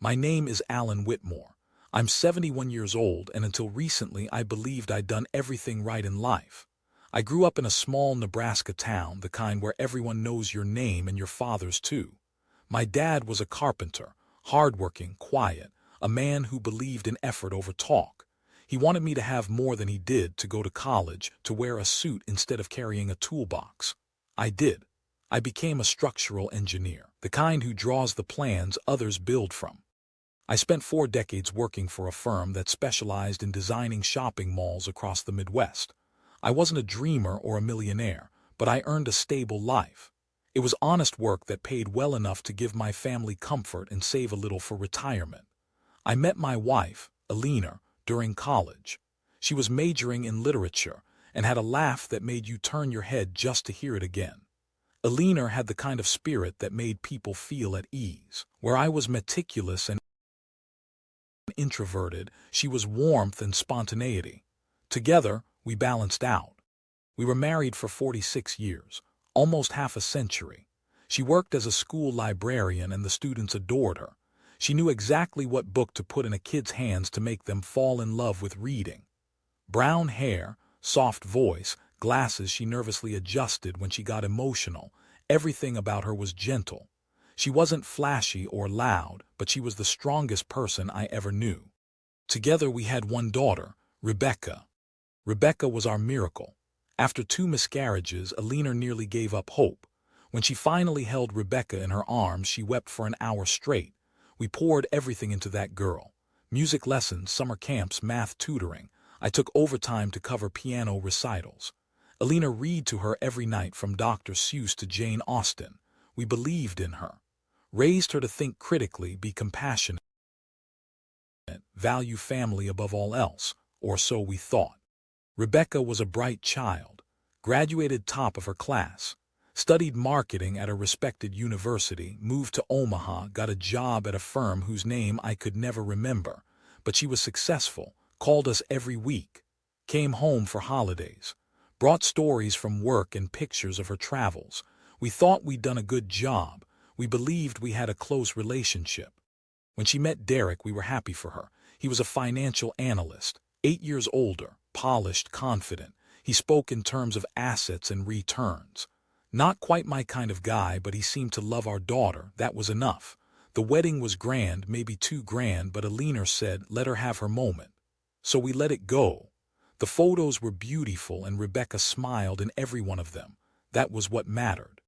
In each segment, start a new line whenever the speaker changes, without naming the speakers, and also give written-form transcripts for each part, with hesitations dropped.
My name is Alan Whitmore. I'm 71 years old, and until recently I believed I'd done everything right in life. I grew up in a small Nebraska town, the kind where everyone knows your name and your father's too. My dad was a carpenter, hardworking, quiet, a man who believed in effort over talk. He wanted me to have more than he did, to go to college, to wear a suit instead of carrying a toolbox. I did. I became a structural engineer, the kind who draws the plans others build from. I spent 4 decades working for a firm that specialized in designing shopping malls across the Midwest. I wasn't a dreamer or a millionaire, but I earned a stable life. It was honest work that paid well enough to give my family comfort and save a little for retirement. I met my wife, Alina, during college. She was majoring in literature and had a laugh that made you turn your head just to hear it again. Alina had the kind of spirit that made people feel at ease. Where I was meticulous and introverted, she was warmth and spontaneity. Together, we balanced out. We were married for 46 years, almost half a century. She worked as a school librarian and the students adored her. She knew exactly what book to put in a kid's hands to make them fall in love with reading. Brown hair, soft voice, glasses she nervously adjusted when she got emotional. Everything about her was gentle. She wasn't flashy or loud, but she was the strongest person I ever knew. Together we had one daughter, Rebecca. Rebecca was our miracle. After 2 miscarriages, Alina nearly gave up hope. When she finally held Rebecca in her arms, she wept for an hour straight. We poured everything into that girl. Music lessons, summer camps, math tutoring. I took overtime to cover piano recitals. Alina read to her every night, from Dr. Seuss to Jane Austen. We believed in her. Raised her to think critically, be compassionate, value family above all else, or so we thought. Rebecca was a bright child, graduated top of her class, studied marketing at a respected university, moved to Omaha, got a job at a firm whose name I could never remember, but she was successful, called us every week, came home for holidays, brought stories from work and pictures of her travels. We thought we'd done a good job. We believed we had a close relationship. When she met Derek, we were happy for her. He was a financial analyst, 8 years older, polished, confident. He spoke in terms of assets and returns. Not quite my kind of guy, but he seemed to love our daughter. That was enough. The wedding was grand, maybe too grand, but Alina said, let her have her moment. So we let it go. The photos were beautiful, and Rebecca smiled in every one of them. That was what mattered.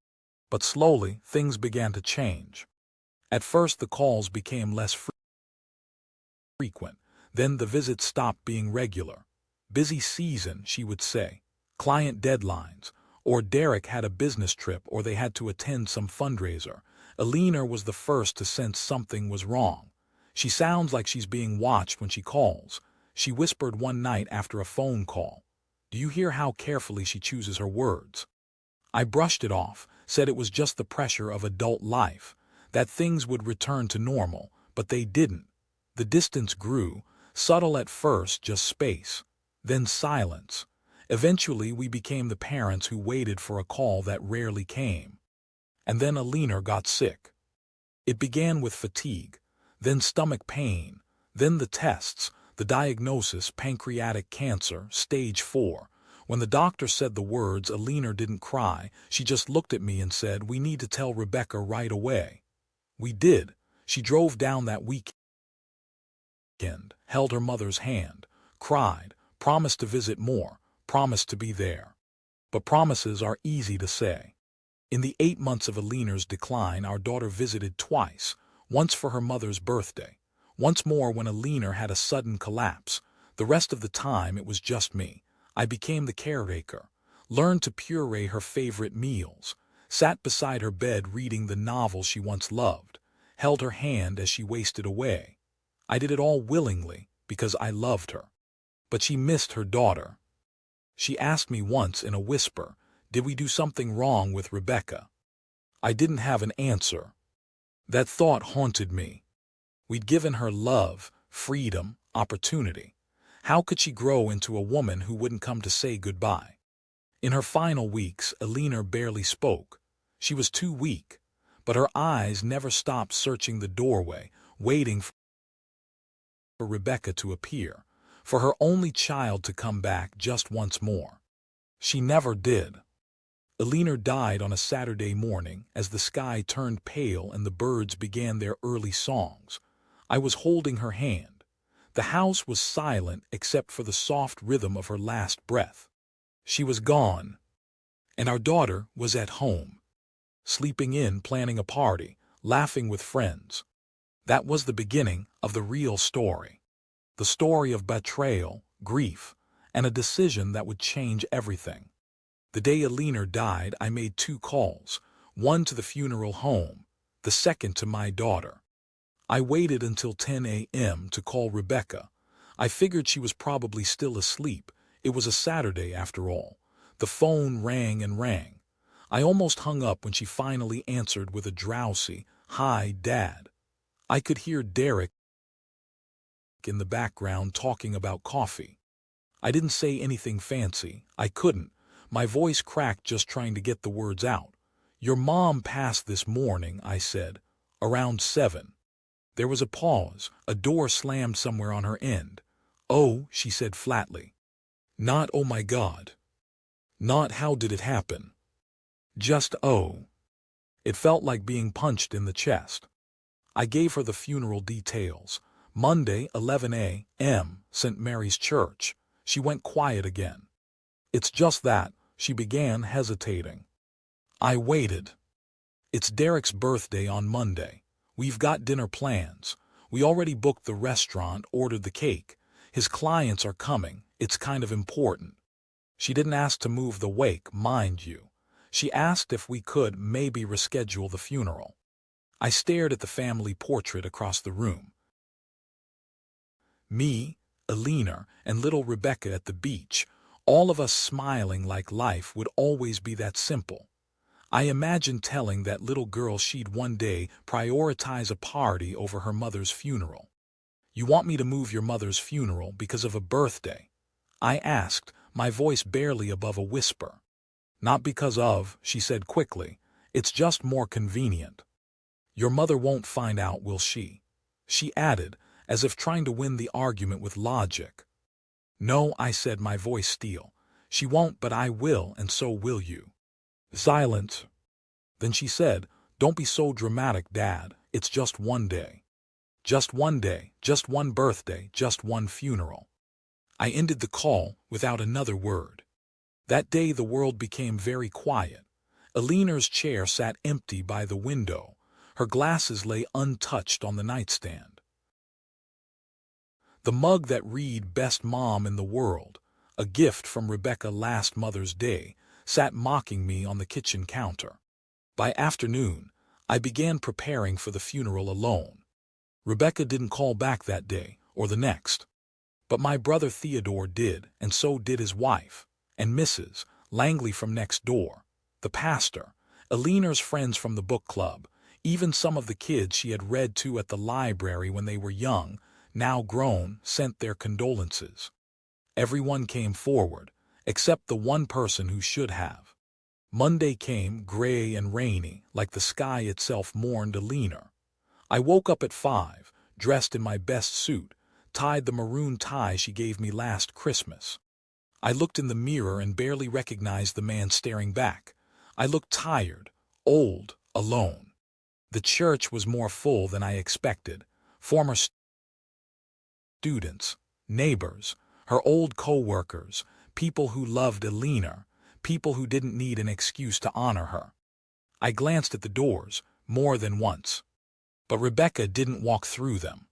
But slowly, things began to change. At first, the calls became less frequent. Then the visits stopped being regular. Busy season, she would say. Client deadlines. Or Derek had a business trip, or they had to attend some fundraiser. Alina was the first to sense something was wrong. She sounds like she's being watched when she calls. She whispered one night after a phone call. Do you hear how carefully she chooses her words? I brushed it off, said it was just the pressure of adult life, that things would return to normal, but they didn't. The distance grew, subtle at first, just space, then silence. Eventually we became the parents who waited for a call that rarely came. And then Alina got sick. It began with fatigue, then stomach pain, then the tests, the diagnosis, pancreatic cancer, stage 4. When the doctor said the words, Alina didn't cry. She just looked at me and said, we need to tell Rebecca right away. We did. She drove down that weekend, held her mother's hand, cried, promised to visit more, promised to be there. But promises are easy to say. In the 8 months of Alina's decline, our daughter visited twice, once for her mother's birthday, once more when Alina had a sudden collapse. The rest of the time it was just me. I became the caretaker, learned to puree her favorite meals, sat beside her bed reading the novel she once loved, held her hand as she wasted away. I did it all willingly, because I loved her. But she missed her daughter. She asked me once in a whisper, did we do something wrong with Rebecca? I didn't have an answer. That thought haunted me. We'd given her love, freedom, opportunity. How could she grow into a woman who wouldn't come to say goodbye? In her final weeks, Alina barely spoke. She was too weak, but her eyes never stopped searching the doorway, waiting for Rebecca to appear, for her only child to come back just once more. She never did. Eleanor died on a Saturday morning as the sky turned pale and the birds began their early songs. I was holding her hand. The house was silent except for the soft rhythm of her last breath. She was gone, and our daughter was at home, sleeping in, planning a party, laughing with friends. That was the beginning of the real story. The story of betrayal, grief, and a decision that would change everything. The day Eleanor died, I made 2 calls, one to the funeral home, the second to my daughter. I waited until 10 a.m. to call Rebecca. I figured she was probably still asleep. It was a Saturday after all. The phone rang and rang. I almost hung up when she finally answered with a drowsy, "Hi, Dad." I could hear Derek in the background talking about coffee. I didn't say anything fancy. I couldn't. My voice cracked just trying to get the words out. "Your mom passed this morning," I said, "around 7. There was a pause. A door slammed somewhere on her end. "Oh," she said flatly. Not "oh my God." Not "how did it happen." Just "oh." It felt like being punched in the chest. I gave her the funeral details. Monday, 11 a.m., St. Mary's Church. She went quiet again. "It's just that," she began, hesitating. I waited. "It's Derek's birthday on Monday. We've got dinner plans. We already booked the restaurant, ordered the cake. His clients are coming. It's kind of important." She didn't ask to move the wake, mind you. She asked if we could maybe reschedule the funeral. I stared at the family portrait across the room. Me, Eleanor, and little Rebecca at the beach, all of us smiling like life would always be that simple. I imagined telling that little girl she'd one day prioritize a party over her mother's funeral. "You want me to move your mother's funeral because of a birthday?" I asked, my voice barely above a whisper. "Not because of," she said quickly. "It's just more convenient." "Your mother won't find out, will she?" she added, as if trying to win the argument with logic. "No," I said, my voice steel. "She won't, but I will, and so will you." Silence. Then she said, "Don't be so dramatic, Dad. It's just one day. Just one day, just one birthday, just one funeral." I ended the call without another word. That day the world became very quiet. Eleanor's chair sat empty by the window. Her glasses lay untouched on the nightstand. The mug that read "Best Mom in the World," a gift from Rebecca last Mother's Day, sat mocking me on the kitchen counter. By afternoon, I began preparing for the funeral alone. Rebecca didn't call back that day or the next. But my brother Theodore did, and so did his wife, and Mrs. Langley from next door, the pastor, Eleanor's friends from the book club, even some of the kids she had read to at the library when they were young, now grown, sent their condolences. Everyone came forward, except the one person who should have. Monday came, gray and rainy, like the sky itself mourned Eleanor. I woke up at 5, dressed in my best suit, tied the maroon tie she gave me last Christmas. I looked in the mirror and barely recognized the man staring back. I looked tired, old, alone. The church was more full than I expected. Former students, neighbors, her old co-workers, people who loved Eleanor, people who didn't need an excuse to honor her. I glanced at the doors, more than once. But Rebecca didn't walk through them.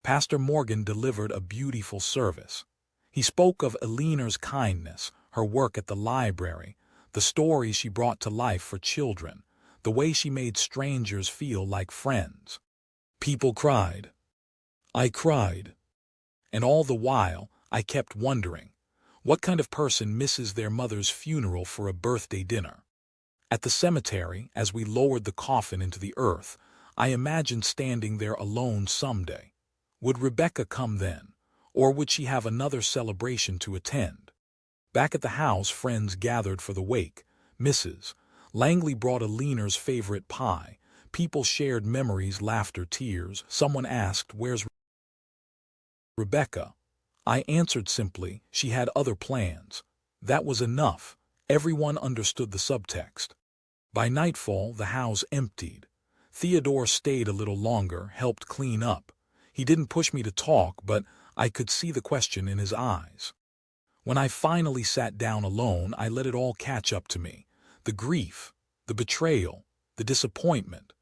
Pastor Morgan delivered a beautiful service. He spoke of Eleanor's kindness, her work at the library, the stories she brought to life for children, the way she made strangers feel like friends. People cried. I cried. And all the while, I kept wondering, what kind of person misses their mother's funeral for a birthday dinner? At the cemetery, as we lowered the coffin into the earth, I imagined standing there alone someday. Would Rebecca come then, or would she have another celebration to attend? Back at the house, friends gathered for the wake. Mrs. Langley brought Eleanor's favorite pie, People shared memories, laughter, tears. Someone asked, "Where's Rebecca?" I answered simply, "She had other plans." That was enough. Everyone understood the subtext. By nightfall, the house emptied. Theodore stayed a little longer, helped clean up. He didn't push me to talk, but I could see the question in his eyes. When I finally sat down alone, I let it all catch up to me. The grief, the betrayal, the disappointment.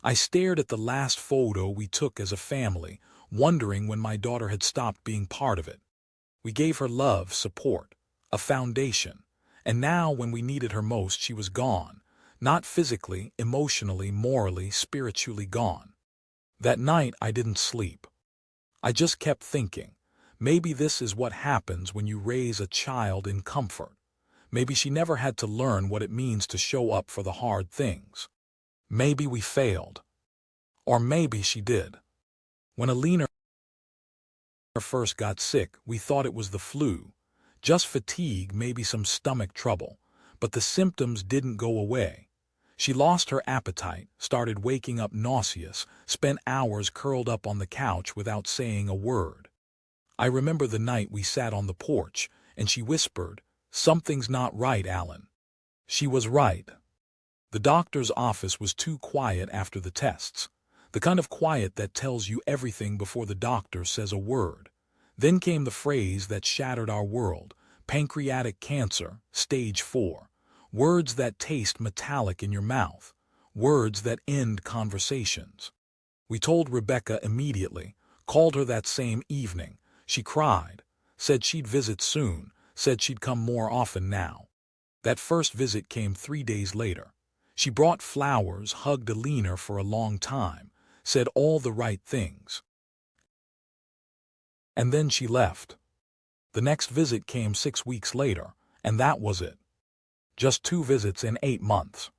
I stared at the last photo we took as a family, wondering when my daughter had stopped being part of it. We gave her love, support, a foundation. And now, when we needed her most, she was gone. Not physically, emotionally, morally, spiritually gone. That night, I didn't sleep. I just kept thinking, maybe this is what happens when you raise a child in comfort. Maybe she never had to learn what it means to show up for the hard things. Maybe we failed. Or maybe she did. When Alina first got sick, we thought it was the flu. Just fatigue, maybe some stomach trouble. But the symptoms didn't go away. She lost her appetite, started waking up nauseous, spent hours curled up on the couch without saying a word. I remember the night we sat on the porch, and she whispered, "Something's not right, Alan." She was right. The doctor's office was too quiet after the tests. The kind of quiet that tells you everything before the doctor says a word. Then came the phrase that shattered our world: pancreatic cancer, stage 4. Words that taste metallic in your mouth. Words that end conversations. We told Rebecca immediately, called her that same evening. She cried, said she'd visit soon, said she'd come more often now. That first visit came 3 days later. She brought flowers, hugged Alina for a long time, said all the right things. And then she left. The next visit came 6 weeks later, and that was it. Just 2 visits in 8 months.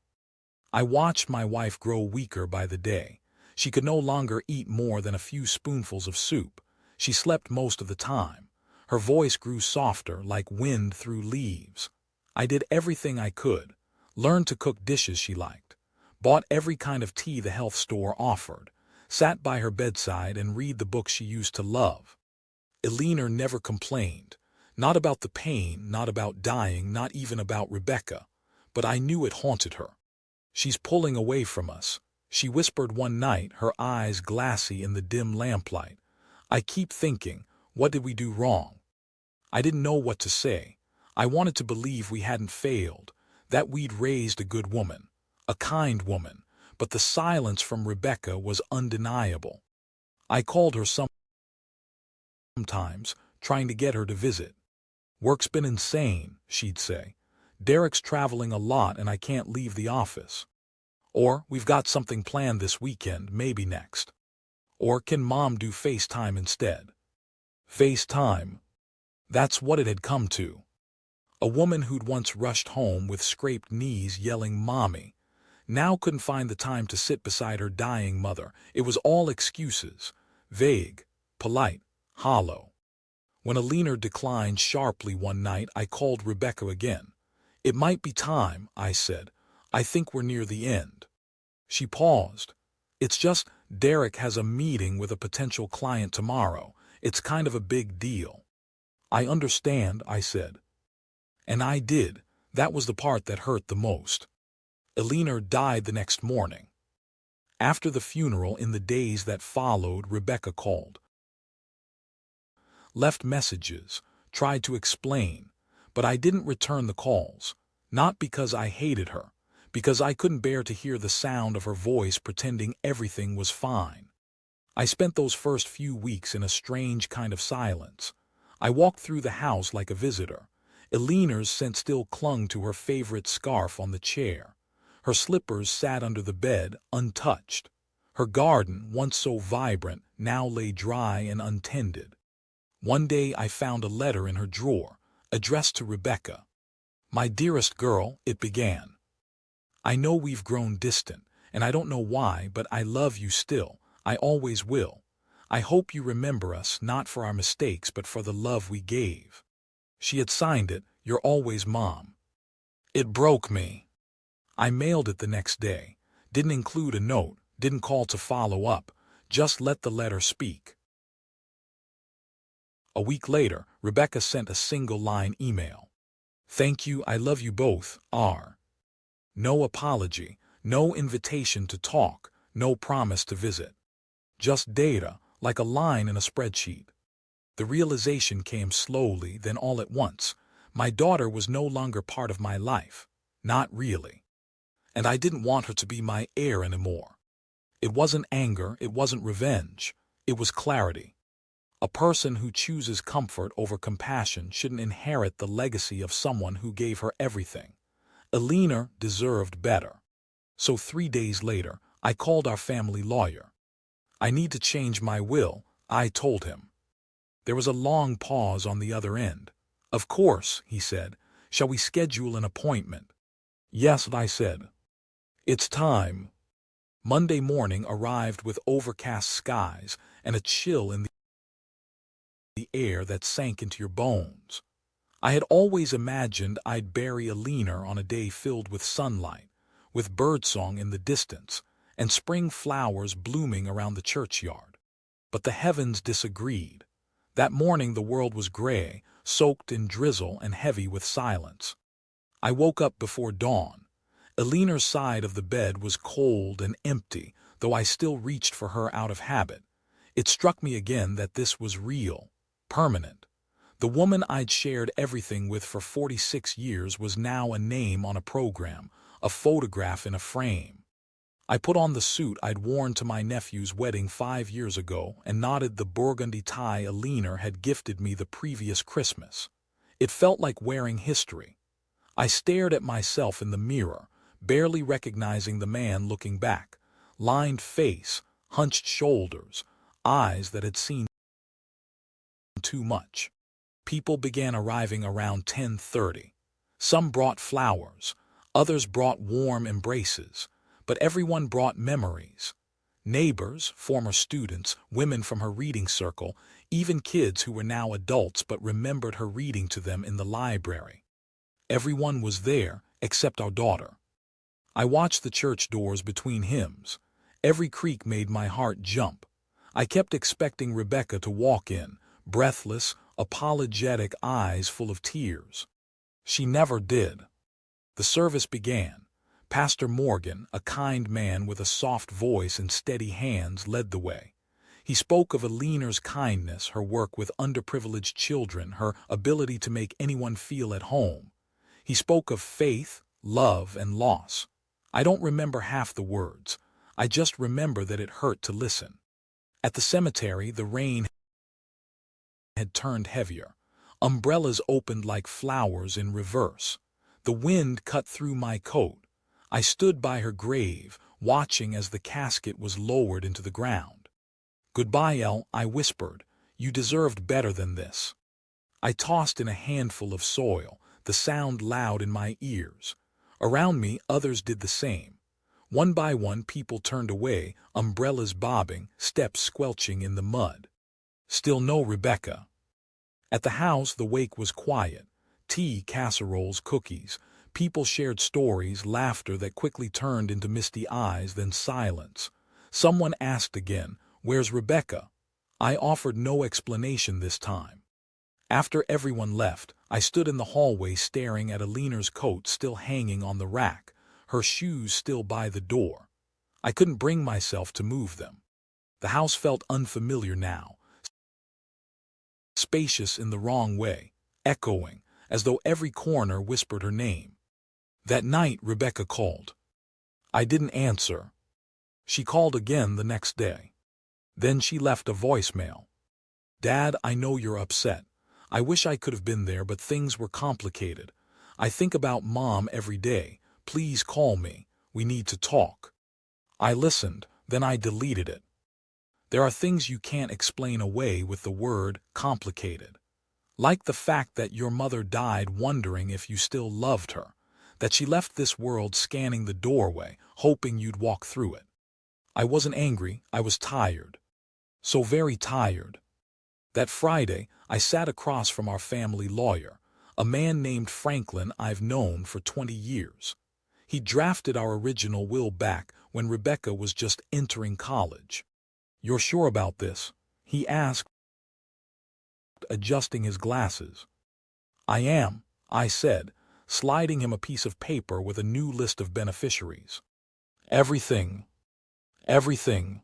I watched my wife grow weaker by the day. She could no longer eat more than a few spoonfuls of soup. She slept most of the time. Her voice grew softer, like wind through leaves. I did everything I could. Learned to cook dishes she liked. Bought every kind of tea the health store offered. Sat by her bedside and read the books she used to love. Alina never complained. Not about the pain, not about dying, not even about Rebecca. But I knew it haunted her. "She's pulling away from us," she whispered one night, her eyes glassy in the dim lamplight. I keep thinking, what did we do wrong? I didn't know what to say. I wanted to believe we hadn't failed, that we'd raised a good woman, a kind woman, but the silence from Rebecca was undeniable. I called her sometimes, trying to get her to visit. "Work's been insane," she'd say. "Derek's traveling a lot and I can't leave the office." Or, "We've got something planned this weekend, maybe next." Or, "Can Mom do FaceTime instead?" FaceTime. That's what it had come to. A woman who'd once rushed home with scraped knees yelling "Mommy," now couldn't find the time to sit beside her dying mother. It was all excuses. Vague, polite, hollow. When Alina declined sharply one night, I called Rebecca again. "It might be time," I said. "I think we're near the end." She paused. "It's just, Derek has a meeting with a potential client tomorrow. It's kind of a big deal." "I understand," I said. And I did. That was the part that hurt the most. Alina died the next morning. After the funeral, in the days that followed, Rebecca called. Left messages, tried to explain, but I didn't return the calls. Not because I hated her, because I couldn't bear to hear the sound of her voice pretending everything was fine. I spent those first few weeks in a strange kind of silence. I walked through the house like a visitor. Alina's scent still clung to her favorite scarf on the chair. Her slippers sat under the bed, untouched. Her garden, once so vibrant, now lay dry and untended. One day I found a letter in her drawer, addressed to Rebecca. "My dearest girl," it began. "I know we've grown distant, and I don't know why, but I love you still. I always will. I hope you remember us, not for our mistakes, but for the love we gave." She had signed it, "You're always Mom." It broke me. I mailed it the next day. Didn't include a note, didn't call to follow up, just let the letter speak. A week later, Rebecca sent a single-line email. "Thank you, I love you both, R." No apology, no invitation to talk, no promise to visit. Just data, like a line in a spreadsheet. The realization came slowly, then all at once. My daughter was no longer part of my life. Not really. And I didn't want her to be my heir anymore. It wasn't anger, it wasn't revenge. It was clarity. A person who chooses comfort over compassion shouldn't inherit the legacy of someone who gave her everything. Alina deserved better. So 3 days later, I called our family lawyer. "I need to change my will," I told him. There was a long pause on the other end. "Of course," he said. "Shall we schedule an appointment?" "Yes," I said. "It's time." Monday morning arrived with overcast skies and a chill in the air that sank into your bones. I had always imagined I'd bury Alina on a day filled with sunlight, with birdsong in the distance, and spring flowers blooming around the churchyard. But the heavens disagreed. That morning the world was gray, soaked in drizzle and heavy with silence. I woke up before dawn. Alina's side of the bed was cold and empty, though I still reached for her out of habit. It struck me again that this was real, permanent. The woman I'd shared everything with for 46 years was now a name on a program, a photograph in a frame. I put on the suit I'd worn to my nephew's wedding 5 years ago and knotted the burgundy tie Alina had gifted me the previous Christmas. It felt like wearing history. I stared at myself in the mirror, barely recognizing the man looking back. Lined face, hunched shoulders, eyes that had seen too much. People began arriving around 10:30. Some brought flowers, others brought warm embraces, but everyone brought memories. Neighbors, former students, women from her reading circle, even kids who were now adults but remembered her reading to them in the library. Everyone was there except our daughter. I watched the church doors between hymns. Every creak made my heart jump. I kept expecting Rebecca to walk in, breathless, apologetic, eyes full of tears. She never did. The service began. Pastor Morgan, a kind man with a soft voice and steady hands, led the way. He spoke of Alina's kindness, her work with underprivileged children, her ability to make anyone feel at home. He spoke of faith, love, and loss. I don't remember half the words. I just remember that it hurt to listen. At the cemetery, the rain had turned heavier. Umbrellas opened like flowers in reverse. The wind cut through my coat. I stood by her grave, watching as the casket was lowered into the ground. "Goodbye, Elle," I whispered. "You deserved better than this." I tossed in a handful of soil, the sound loud in my ears. Around me, others did the same. One by one, people turned away, umbrellas bobbing, steps squelching in the mud. Still no Rebecca. At the house, the wake was quiet. Tea, casseroles, cookies. People shared stories, laughter that quickly turned into misty eyes, then silence. Someone asked again, "Where's Rebecca?" I offered no explanation this time. After everyone left, I stood in the hallway staring at Alina's coat still hanging on the rack, her shoes still by the door. I couldn't bring myself to move them. The house felt unfamiliar now, spacious in the wrong way, echoing, as though every corner whispered her name. That night, Rebecca called. I didn't answer. She called again the next day. Then she left a voicemail. "Dad, I know you're upset. I wish I could have been there, but things were complicated. I think about Mom every day. Please call me. We need to talk." I listened, then I deleted it. There are things you can't explain away with the word complicated. Like the fact that your mother died wondering if you still loved her, that she left this world scanning the doorway, hoping you'd walk through it. I wasn't angry, I was tired. So very tired. That Friday, I sat across from our family lawyer, a man named Franklin I've known for 20 years. He drafted our original will back when Rebecca was just entering college. "You're sure about this?" he asked, adjusting his glasses. "I am," I said, sliding him a piece of paper with a new list of beneficiaries. "Everything. Everything."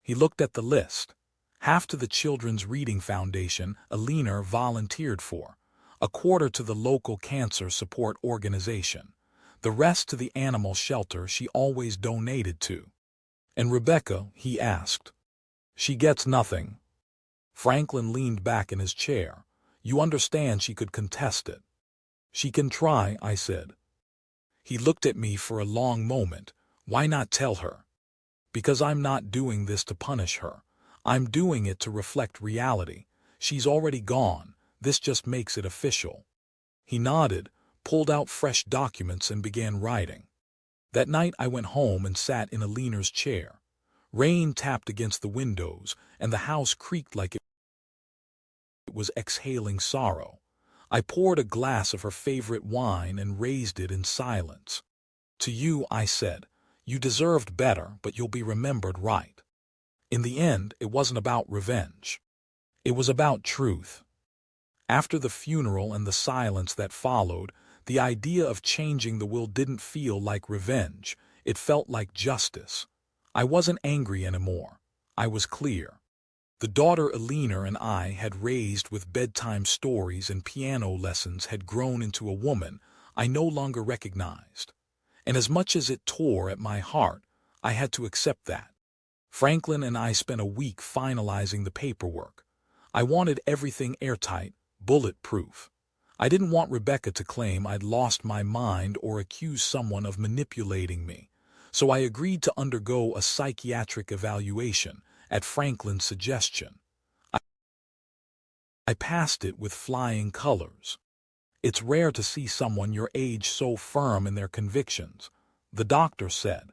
He looked at the list. Half to the Children's Reading Foundation Alina volunteered for, a quarter to the local cancer support organization, the rest to the animal shelter she always donated to. "And Rebecca?" he asked. "She gets nothing." Franklin leaned back in his chair. "You understand she could contest it." "She can try," I said. He looked at me for a long moment. "Why not tell her?" "Because I'm not doing this to punish her. I'm doing it to reflect reality. She's already gone. This just makes it official." He nodded, pulled out fresh documents, and began writing. That night I went home and sat in Alina's chair. Rain tapped against the windows, and the house creaked like it was exhaling sorrow. I poured a glass of her favorite wine and raised it in silence. "To you," I said, "you deserved better, but you'll be remembered right." In the end, it wasn't about revenge. It was about truth. After the funeral and the silence that followed, the idea of changing the will didn't feel like revenge. It felt like justice. I wasn't angry anymore. I was clear. The daughter Alina and I had raised with bedtime stories and piano lessons had grown into a woman I no longer recognized. And as much as it tore at my heart, I had to accept that. Franklin and I spent a week finalizing the paperwork. I wanted everything airtight, bulletproof. I didn't want Rebecca to claim I'd lost my mind or accuse someone of manipulating me. So I agreed to undergo a psychiatric evaluation at Franklin's suggestion. I passed it with flying colors. "It's rare to see someone your age so firm in their convictions," the doctor said.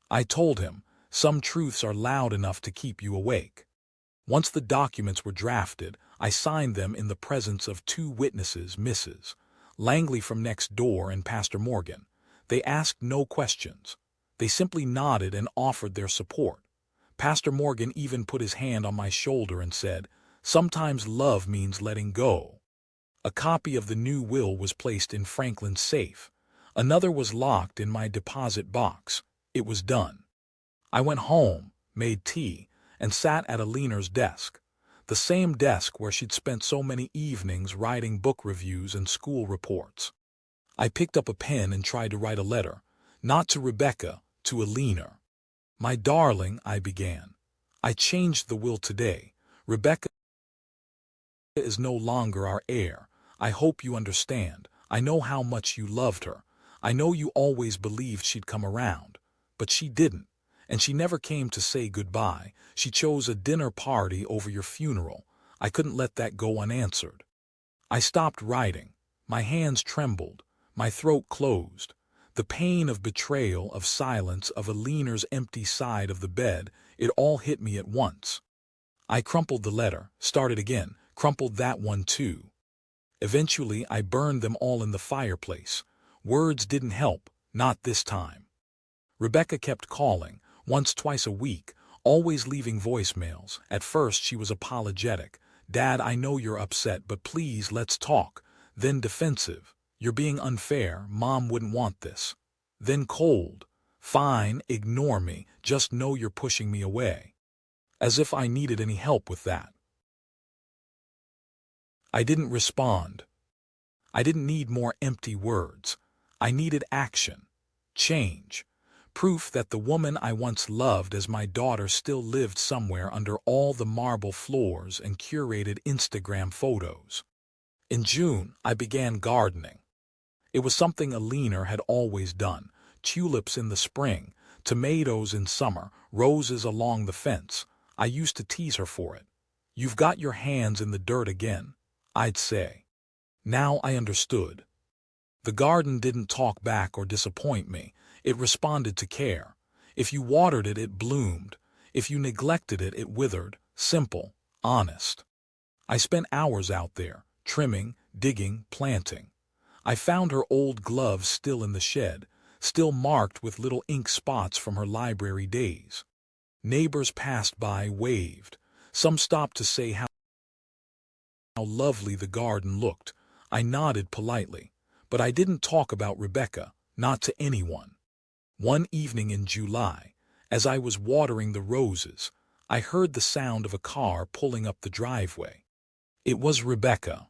I told him, "Some truths are loud enough to keep you awake." Once the documents were drafted, I signed them in the presence of two witnesses, Mrs. Langley from next door and Pastor Morgan. They asked no questions. They simply nodded and offered their support. Pastor Morgan even put his hand on my shoulder and said, "Sometimes love means letting go." A copy of the new will was placed in Franklin's safe. Another was locked in my deposit box. It was done. I went home, made tea, and sat at Alina's desk, the same desk where she'd spent so many evenings writing book reviews and school reports. I picked up a pen and tried to write a letter, not to Rebecca, to Alina. "My darling," I began, "I changed the will today. Rebecca is no longer our heir. I hope you understand. I know how much you loved her. I know you always believed she'd come around. But she didn't. And she never came to say goodbye. She chose a dinner party over your funeral. I couldn't let that go unanswered." I stopped writing. My hands trembled. My throat closed. The pain of betrayal, of silence, of Alina's empty side of the bed, it all hit me at once. I crumpled the letter, started again, crumpled that one too. Eventually, I burned them all in the fireplace. Words didn't help, not this time. Rebecca kept calling, once, twice a week, always leaving voicemails. At first she was apologetic. "Dad, I know you're upset, but please, let's talk." Then defensive. "You're being unfair. Mom wouldn't want this." Then cold. "Fine, ignore me. Just know you're pushing me away." As if I needed any help with that. I didn't respond. I didn't need more empty words. I needed action. Change. Proof that the woman I once loved as my daughter still lived somewhere under all the marble floors and curated Instagram photos. In June, I began gardening. It was something Alina had always done. Tulips in the spring, tomatoes in summer, roses along the fence. I used to tease her for it. "You've got your hands in the dirt again," I'd say. Now I understood. The garden didn't talk back or disappoint me. It responded to care. If you watered it, it bloomed. If you neglected it, it withered. Simple, honest. I spent hours out there, trimming, digging, planting. I found her old gloves still in the shed, still marked with little ink spots from her library days. Neighbors passed by, waved. Some stopped to say how lovely the garden looked. I nodded politely, but I didn't talk about Rebecca, not to anyone. One evening in July, as I was watering the roses, I heard the sound of a car pulling up the driveway. It was Rebecca.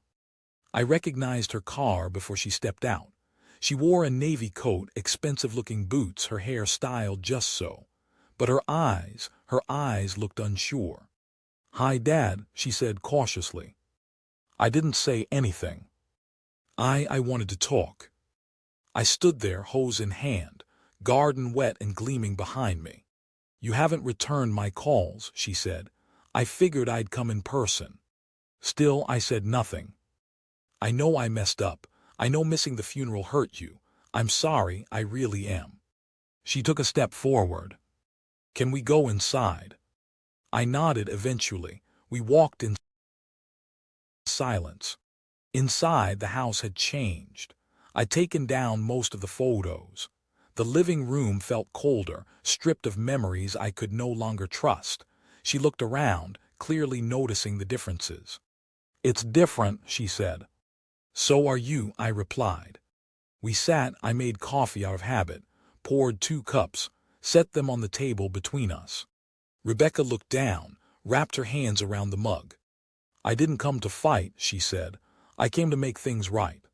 I recognized her car before she stepped out. She wore a navy coat, expensive-looking boots, her hair styled just so. But her eyes looked unsure. "Hi, Dad," she said cautiously. I didn't say anything. I wanted to talk. I stood there, hose in hand, garden wet and gleaming behind me. "You haven't returned my calls," she said. "I figured I'd come in person." Still, I said nothing. "I know I messed up. I know missing the funeral hurt you. I'm sorry, I really am." She took a step forward. "Can we go inside?" I nodded eventually. We walked in silence. Inside, the house had changed. I'd taken down most of the photos. The living room felt colder, stripped of memories I could no longer trust. She looked around, clearly noticing the differences. "It's different," she said. "So are you," I replied. We sat. I made coffee out of habit, poured 2 cups, set them on the table between us. Rebecca looked down, wrapped her hands around the mug. "I didn't come to fight," she said. "I came to make things right."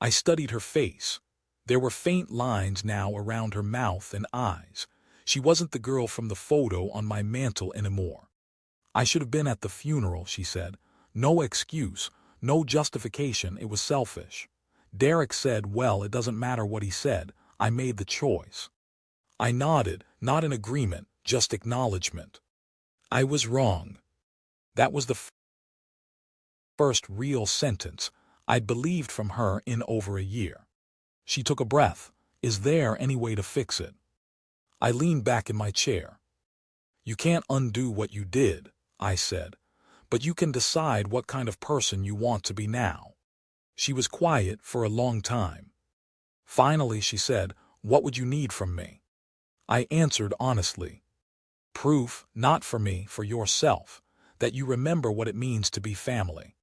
I studied her face. There were faint lines now around her mouth and eyes. She wasn't the girl from the photo on my mantel anymore. "I should have been at the funeral," she said. "No excuse, no justification, it was selfish. Derek said, well, it doesn't matter what he said, I made the choice." I nodded, not in agreement, just acknowledgement. I was wrong. That was the first real sentence I'd believed from her in over a year. She took a breath. "Is there any way to fix it?" I leaned back in my chair. "You can't undo what you did," I said, "but you can decide what kind of person you want to be now." She was quiet for a long time. Finally, she said, "What would you need from me?" I answered honestly. "Proof, not for me, for yourself, that you remember what it means to be family."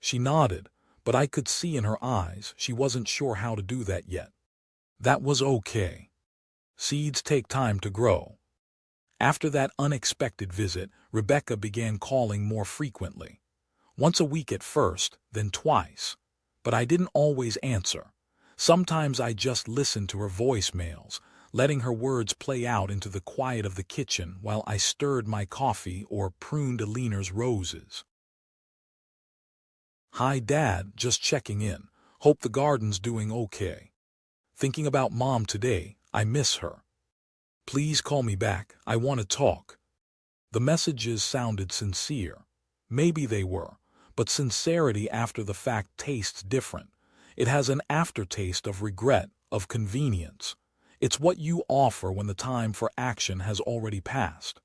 She nodded, but I could see in her eyes she wasn't sure how to do that yet. That was okay. Seeds take time to grow. After that unexpected visit, Rebecca began calling more frequently. Once a week at first, then twice. But I didn't always answer. Sometimes I just listened to her voicemails, letting her words play out into the quiet of the kitchen while I stirred my coffee or pruned Alina's roses. "Hi, Dad, just checking in. Hope the garden's doing okay. Thinking about Mom today, I miss her. Please call me back, I want to talk." The messages sounded sincere. Maybe they were, but sincerity after the fact tastes different. It has an aftertaste of regret, of convenience. It's what you offer when the time for action has already passed.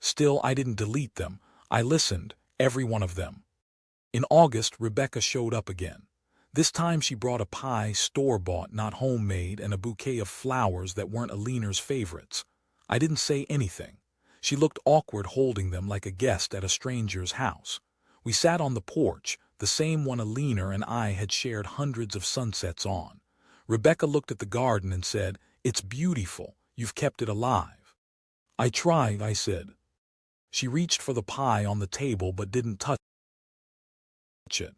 Still, I didn't delete them. I listened, every one of them. In August, Rebecca showed up again. This time she brought a pie, store-bought, not homemade, and a bouquet of flowers that weren't Alina's favorites. I didn't say anything. She looked awkward holding them like a guest at a stranger's house. We sat on the porch, the same one Alina and I had shared hundreds of sunsets on. Rebecca looked at the garden and said, "It's beautiful. You've kept it alive." "I try," I said. She reached for the pie on the table but didn't touch it.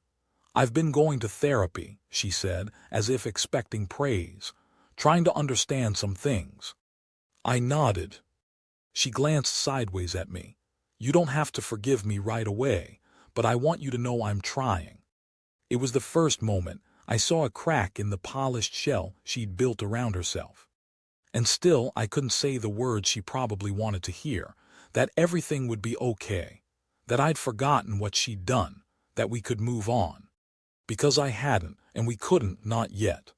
"I've been going to therapy," she said, as if expecting praise. "Trying to understand some things." I nodded. She glanced sideways at me. "You don't have to forgive me right away, but I want you to know I'm trying." It was the first moment I saw a crack in the polished shell she'd built around herself. And still I couldn't say the words she probably wanted to hear, that everything would be okay, that I'd forgotten what she'd done, that we could move on. Because I hadn't, and we couldn't, not yet.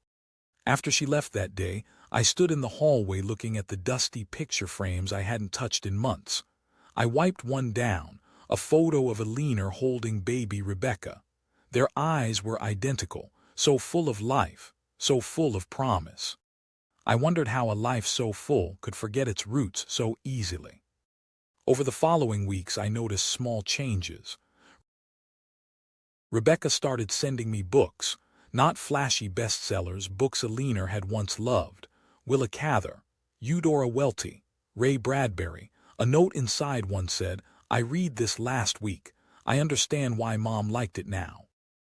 After she left that day, I stood in the hallway looking at the dusty picture frames I hadn't touched in months. I wiped one down, a photo of Alina holding baby Rebecca. Their eyes were identical, so full of life, so full of promise. I wondered how a life so full could forget its roots so easily. Over the following weeks, I noticed small changes. Rebecca started sending me books, not flashy bestsellers, books Alina had once loved. Willa Cather, Eudora Welty, Ray Bradbury. A note inside one said, "I read this last week. I understand why Mom liked it now."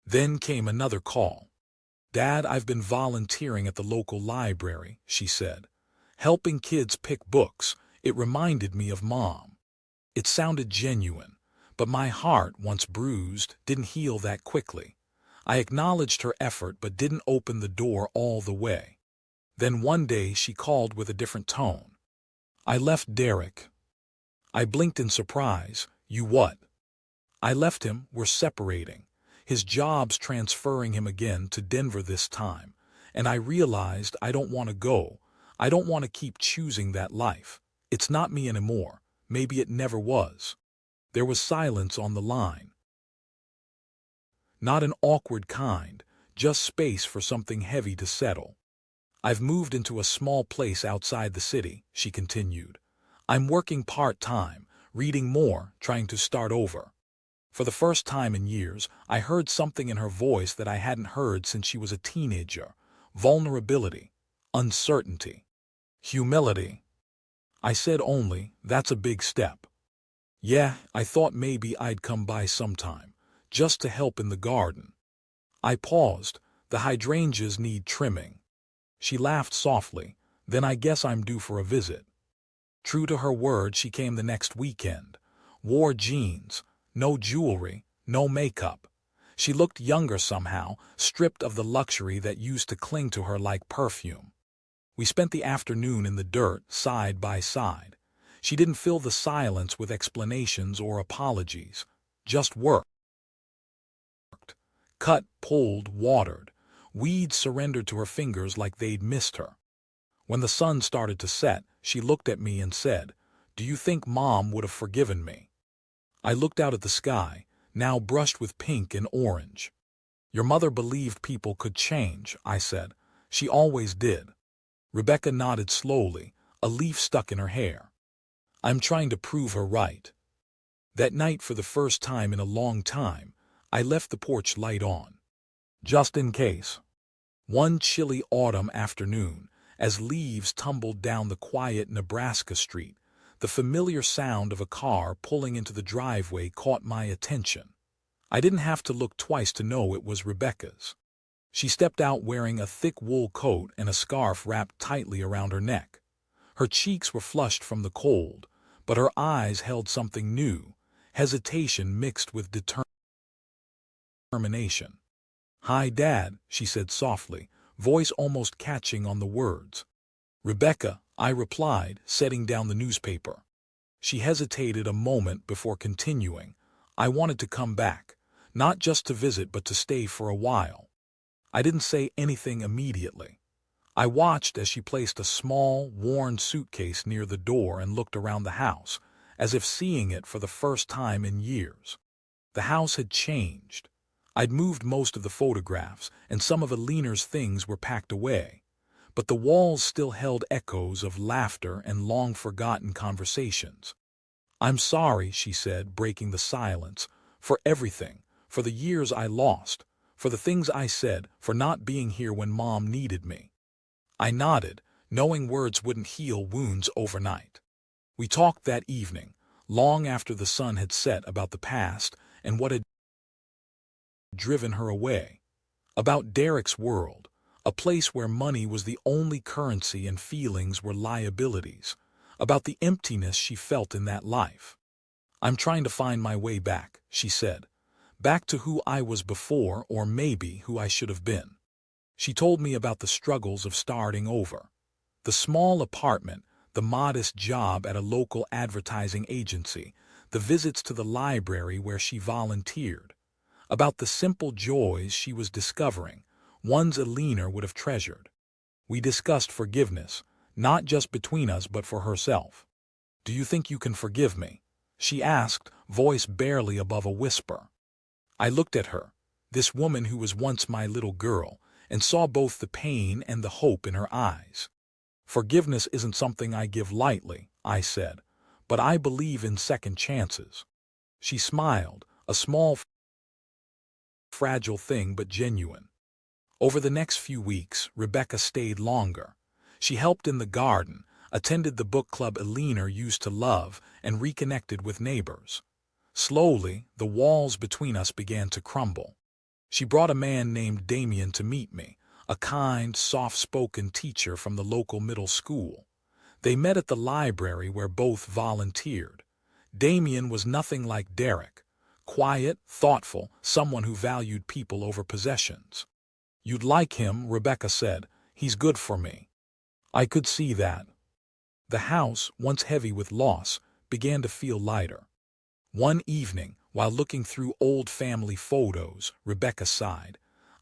Then came another call. "Dad, I've been volunteering at the local library," she said. "Helping kids pick books." It reminded me of Mom. It sounded genuine, but my heart, once bruised, didn't heal that quickly. I acknowledged her effort but didn't open the door all the way. Then one day she called with a different tone. "I left Derek." I blinked in surprise. "You what?" "I left him. We're separating. His job's transferring him again to Denver this time. And I realized I don't want to go. I don't want to keep choosing that life. It's not me anymore. Maybe it never was." There was silence on the line. Not an awkward kind, just space for something heavy to settle. "I've moved into a small place outside the city," she continued. "I'm working part-time, reading more, trying to start over." For the first time in years, I heard something in her voice that I hadn't heard since she was a teenager. Vulnerability, uncertainty, humility. I said only, "That's a big step." "Yeah, I thought maybe I'd come by sometime, just to help in the garden." I paused. "The hydrangeas need trimming." She laughed softly. "Then I guess I'm due for a visit." True to her word, she came the next weekend. Wore jeans, no jewelry, no makeup. She looked younger somehow, stripped of the luxury that used to cling to her like perfume. We spent the afternoon in the dirt, side by side. She didn't fill the silence with explanations or apologies. Just worked. Cut, pulled, watered. Weeds surrendered to her fingers like they'd missed her. When the sun started to set, she looked at me and said, "Do you think Mom would have forgiven me?" I looked out at the sky, now brushed with pink and orange. "Your mother believed people could change," I said. "She always did." Rebecca nodded slowly, a leaf stuck in her hair. "I'm trying to prove her right." That night, for the first time in a long time, I left the porch light on. Just in case. One chilly autumn afternoon, as leaves tumbled down the quiet Nebraska street, the familiar sound of a car pulling into the driveway caught my attention. I didn't have to look twice to know it was Rebecca's. She stepped out wearing a thick wool coat and a scarf wrapped tightly around her neck. Her cheeks were flushed from the cold, but her eyes held something new, hesitation mixed with determination. "Hi, Dad," she said softly, voice almost catching on the words. "Rebecca," I replied, setting down the newspaper. She hesitated a moment before continuing. "I wanted to come back, not just to visit but to stay for a while." I didn't say anything immediately. I watched as she placed a small, worn suitcase near the door and looked around the house, as if seeing it for the first time in years. The house had changed. I'd moved most of the photographs, and some of Alina's things were packed away. But the walls still held echoes of laughter and long-forgotten conversations. "I'm sorry," she said, breaking the silence, "for everything, for the years I lost, for the things I said, for not being here when Mom needed me." I nodded, knowing words wouldn't heal wounds overnight. We talked that evening, long after the sun had set, about the past and what had driven her away. About Derek's world, a place where money was the only currency and feelings were liabilities. About the emptiness she felt in that life. "I'm trying to find my way back," she said. "Back to who I was before, or maybe who I should have been." She told me about the struggles of starting over. The small apartment, the modest job at a local advertising agency, the visits to the library where she volunteered. About the simple joys she was discovering, ones Alina would have treasured. We discussed forgiveness, not just between us but for herself. "Do you think you can forgive me?" she asked, voice barely above a whisper. I looked at her, this woman who was once my little girl, and saw both the pain and the hope in her eyes. Forgiveness isn't something I give lightly, I said, but I believe in second chances. She smiled, a small, fragile thing but genuine. Over the next few weeks, Rebecca stayed longer. She helped in the garden, attended the book club Eleanor used to love, and reconnected with neighbors. Slowly, the walls between us began to crumble. She brought a man named Damien to meet me, a kind, soft-spoken teacher from the local middle school. They met at the library where both volunteered. Damien was nothing like Derek. Quiet, thoughtful, someone who valued people over possessions. "You'd like him," Rebecca said. "He's good for me." I could see that. The house, once heavy with loss, began to feel lighter. One evening, while looking through old family photos, Rebecca sighed.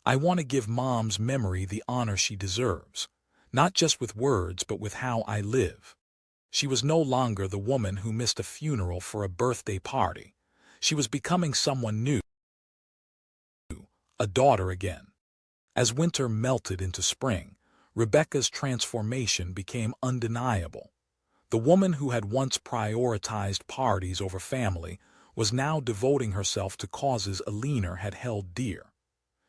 "I want to give Mom's memory the honor she deserves. Not just with words, but with how I live." She was no longer the woman who missed a funeral for a birthday party. She was becoming someone new, a daughter again. As winter melted into spring, Rebecca's transformation became undeniable. The woman who had once prioritized parties over family was now devoting herself to causes Eleanor had held dear.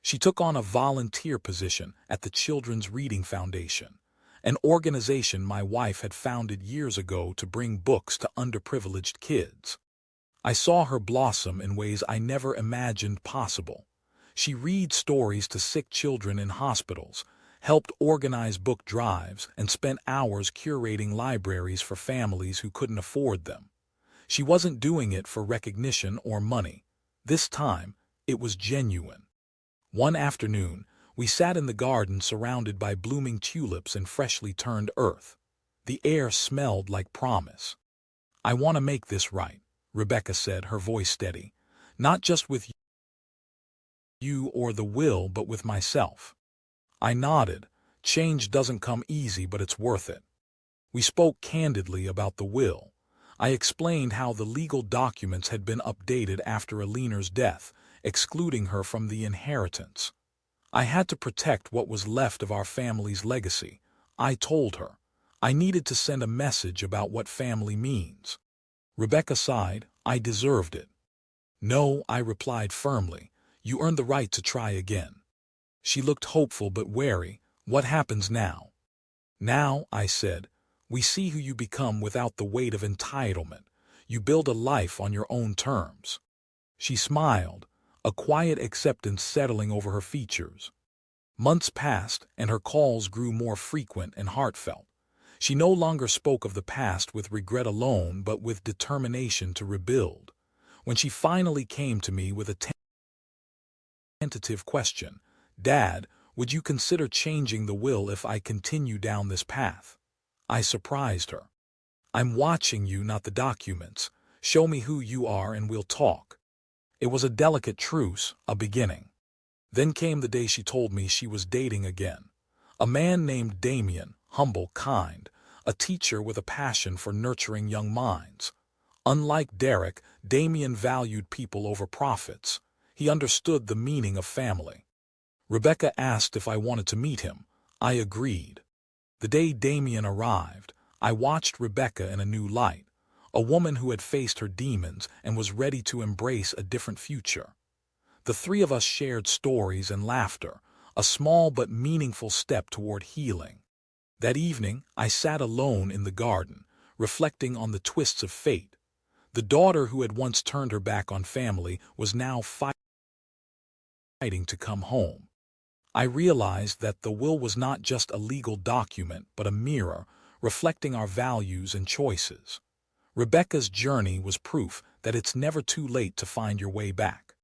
She took on a volunteer position at the Children's Reading Foundation, an organization my wife had founded years ago to bring books to underprivileged kids. I saw her blossom in ways I never imagined possible. She read stories to sick children in hospitals, helped organize book drives, and spent hours curating libraries for families who couldn't afford them. She wasn't doing it for recognition or money. This time, it was genuine. One afternoon, we sat in the garden surrounded by blooming tulips and freshly turned earth. The air smelled like promise. "I want to make this right," Rebecca said, her voice steady. "Not just with you or the will, but with myself." I nodded. Change doesn't come easy, but it's worth it. We spoke candidly about the will. I explained how the legal documents had been updated after Eleanor's death, excluding her from the inheritance. I had to protect what was left of our family's legacy. I told her. I needed to send a message about what family means. Rebecca sighed. "I deserved it." "No," I replied firmly. "You earned the right to try again." She looked hopeful but wary. "What happens now?" "Now," I said, "we see who you become without the weight of entitlement. You build a life on your own terms." She smiled, a quiet acceptance settling over her features. Months passed, and her calls grew more frequent and heartfelt. She no longer spoke of the past with regret alone, but with determination to rebuild. When she finally came to me with a tentative question, "Dad, would you consider changing the will if I continue down this path?" I surprised her. "I'm watching you, not the documents. Show me who you are and we'll talk." It was a delicate truce, a beginning. Then came the day she told me she was dating again. A man named Damien, humble, kind, a teacher with a passion for nurturing young minds. Unlike Derek, Damien valued people over profits. He understood the meaning of family. Rebecca asked if I wanted to meet him. I agreed. The day Damien arrived, I watched Rebecca in a new light, a woman who had faced her demons and was ready to embrace a different future. The three of us shared stories and laughter, a small but meaningful step toward healing. That evening, I sat alone in the garden, reflecting on the twists of fate. The daughter who had once turned her back on family was now fighting to come home. I realized that the will was not just a legal document, but a mirror, reflecting our values and choices. Rebecca's journey was proof that it's never too late to find your way back.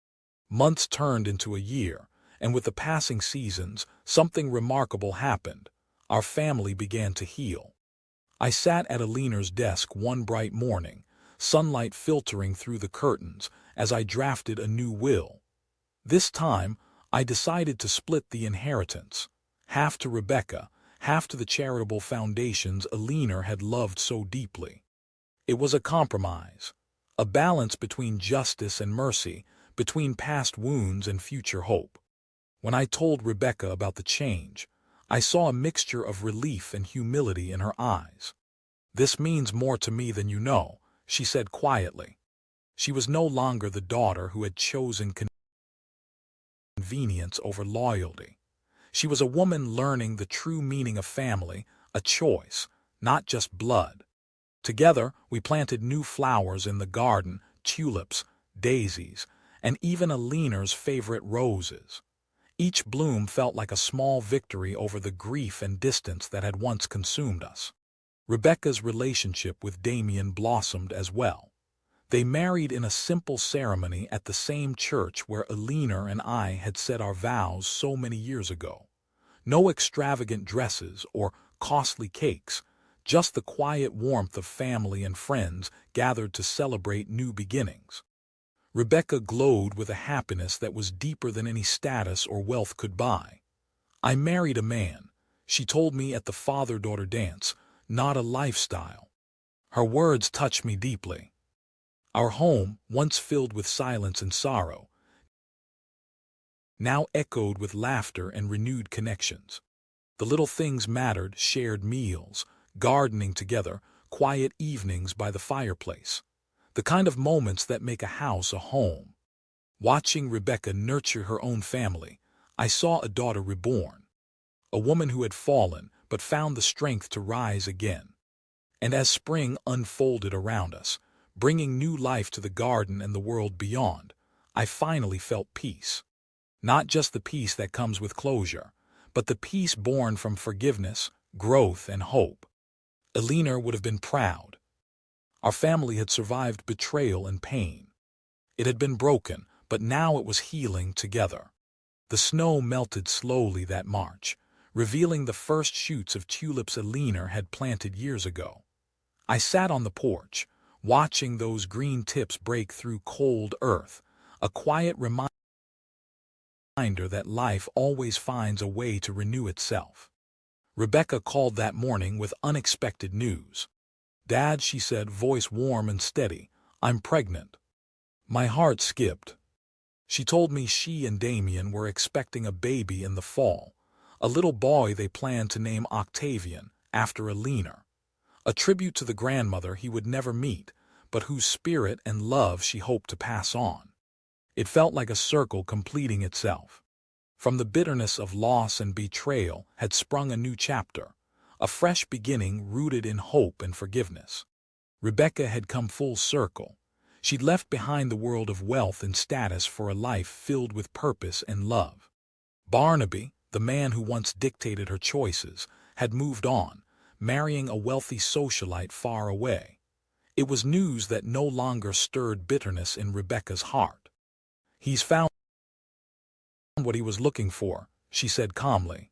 Months turned into a year, and with the passing seasons, something remarkable happened. Our family began to heal. I sat at Eleanor's desk one bright morning, sunlight filtering through the curtains as I drafted a new will. This time, I decided to split the inheritance, half to Rebecca, half to the charitable foundations Eleanor had loved so deeply. It was a compromise, a balance between justice and mercy, between past wounds and future hope. When I told Rebecca about the change, I saw a mixture of relief and humility in her eyes. "This means more to me than you know," she said quietly. She was no longer the daughter who had chosen convenience over loyalty. She was a woman learning the true meaning of family, a choice, not just blood. Together, we planted new flowers in the garden, tulips, daisies, and even Alina's favorite roses. Each bloom felt like a small victory over the grief and distance that had once consumed us. Rebecca's relationship with Damien blossomed as well. They married in a simple ceremony at the same church where Alina and I had said our vows so many years ago. No extravagant dresses or costly cakes, just the quiet warmth of family and friends gathered to celebrate new beginnings. Rebecca glowed with a happiness that was deeper than any status or wealth could buy. "I married a man," she told me at the father-daughter dance, "not a lifestyle." Her words touched me deeply. Our home, once filled with silence and sorrow, now echoed with laughter and renewed connections. The little things mattered: shared meals, gardening together, quiet evenings by the fireplace. The kind of moments that make a house a home. Watching Rebecca nurture her own family, I saw a daughter reborn. A woman who had fallen but found the strength to rise again. And as spring unfolded around us, bringing new life to the garden and the world beyond, I finally felt peace. Not just the peace that comes with closure, but the peace born from forgiveness, growth, and hope. Alina would have been proud. Our family had survived betrayal and pain. It had been broken, but now it was healing together. The snow melted slowly that March, revealing the first shoots of tulips Alina had planted years ago. I sat on the porch, watching those green tips break through cold earth, a quiet reminder that life always finds a way to renew itself. Rebecca called that morning with unexpected news. "Dad," she said, voice warm and steady, "I'm pregnant." My heart skipped. She told me she and Damien were expecting a baby in the fall, a little boy they planned to name Octavian, after Alina. A tribute to the grandmother he would never meet, but whose spirit and love she hoped to pass on. It felt like a circle completing itself. From the bitterness of loss and betrayal had sprung a new chapter, a fresh beginning rooted in hope and forgiveness. Rebecca had come full circle. She'd left behind the world of wealth and status for a life filled with purpose and love. Barnaby, the man who once dictated her choices, had moved on, marrying a wealthy socialite far away. It was news that no longer stirred bitterness in Rebecca's heart. "He's found what he was looking for," she said calmly.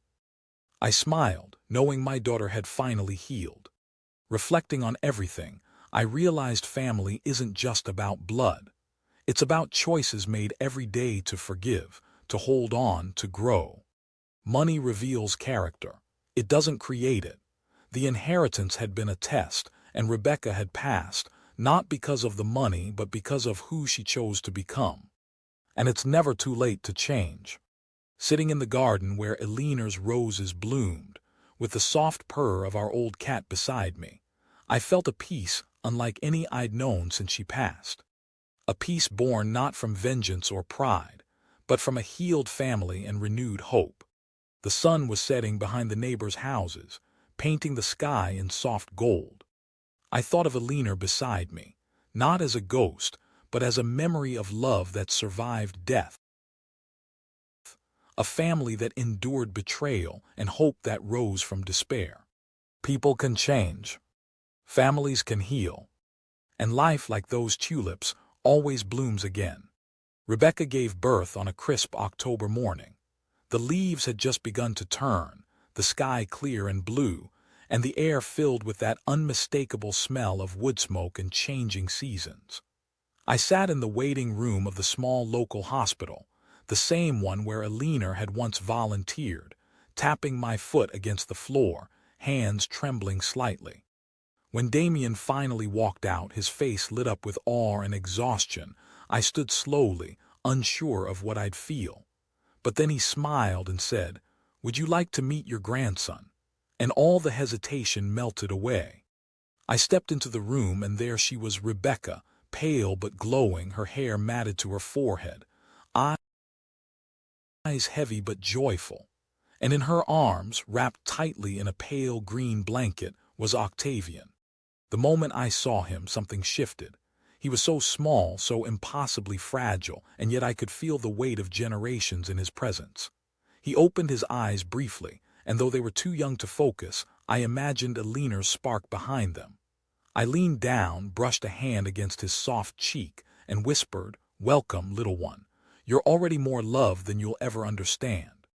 I smiled, knowing my daughter had finally healed. Reflecting on everything, I realized family isn't just about blood. It's about choices made every day to forgive, to hold on, to grow. Money reveals character. It doesn't create it. The inheritance had been a test, and Rebecca had passed, not because of the money, but because of who she chose to become. And it's never too late to change. Sitting in the garden where Alina's roses bloomed, with the soft purr of our old cat beside me, I felt a peace unlike any I'd known since she passed. A peace born not from vengeance or pride, but from a healed family and renewed hope. The sun was setting behind the neighbors' houses, painting the sky in soft gold. I thought of Alina beside me, not as a ghost, but as a memory of love that survived death. A family that endured betrayal and hope that rose from despair. People can change. Families can heal. And life, like those tulips, always blooms again. Rebecca gave birth on a crisp October morning. The leaves had just begun to turn, the sky clear and blue, and the air filled with that unmistakable smell of wood smoke and changing seasons. I sat in the waiting room of the small local hospital, the same one where Alina had once volunteered, tapping my foot against the floor, hands trembling slightly. When Damien finally walked out, his face lit up with awe and exhaustion, I stood slowly, unsure of what I'd feel. But then he smiled and said, Would you like to meet your grandson?" And all the hesitation melted away. I stepped into the room, and there she was, Rebecca, pale but glowing, her hair matted to her forehead, eyes heavy but joyful. And in her arms, wrapped tightly in a pale green blanket, was Octavian. The moment I saw him, something shifted. He was so small, so impossibly fragile, and yet I could feel the weight of generations in his presence. He opened his eyes briefly, and though they were too young to focus, I imagined a leaner spark behind them. I leaned down, brushed a hand against his soft cheek, and whispered, "Welcome, little one. You're already more loved than you'll ever understand."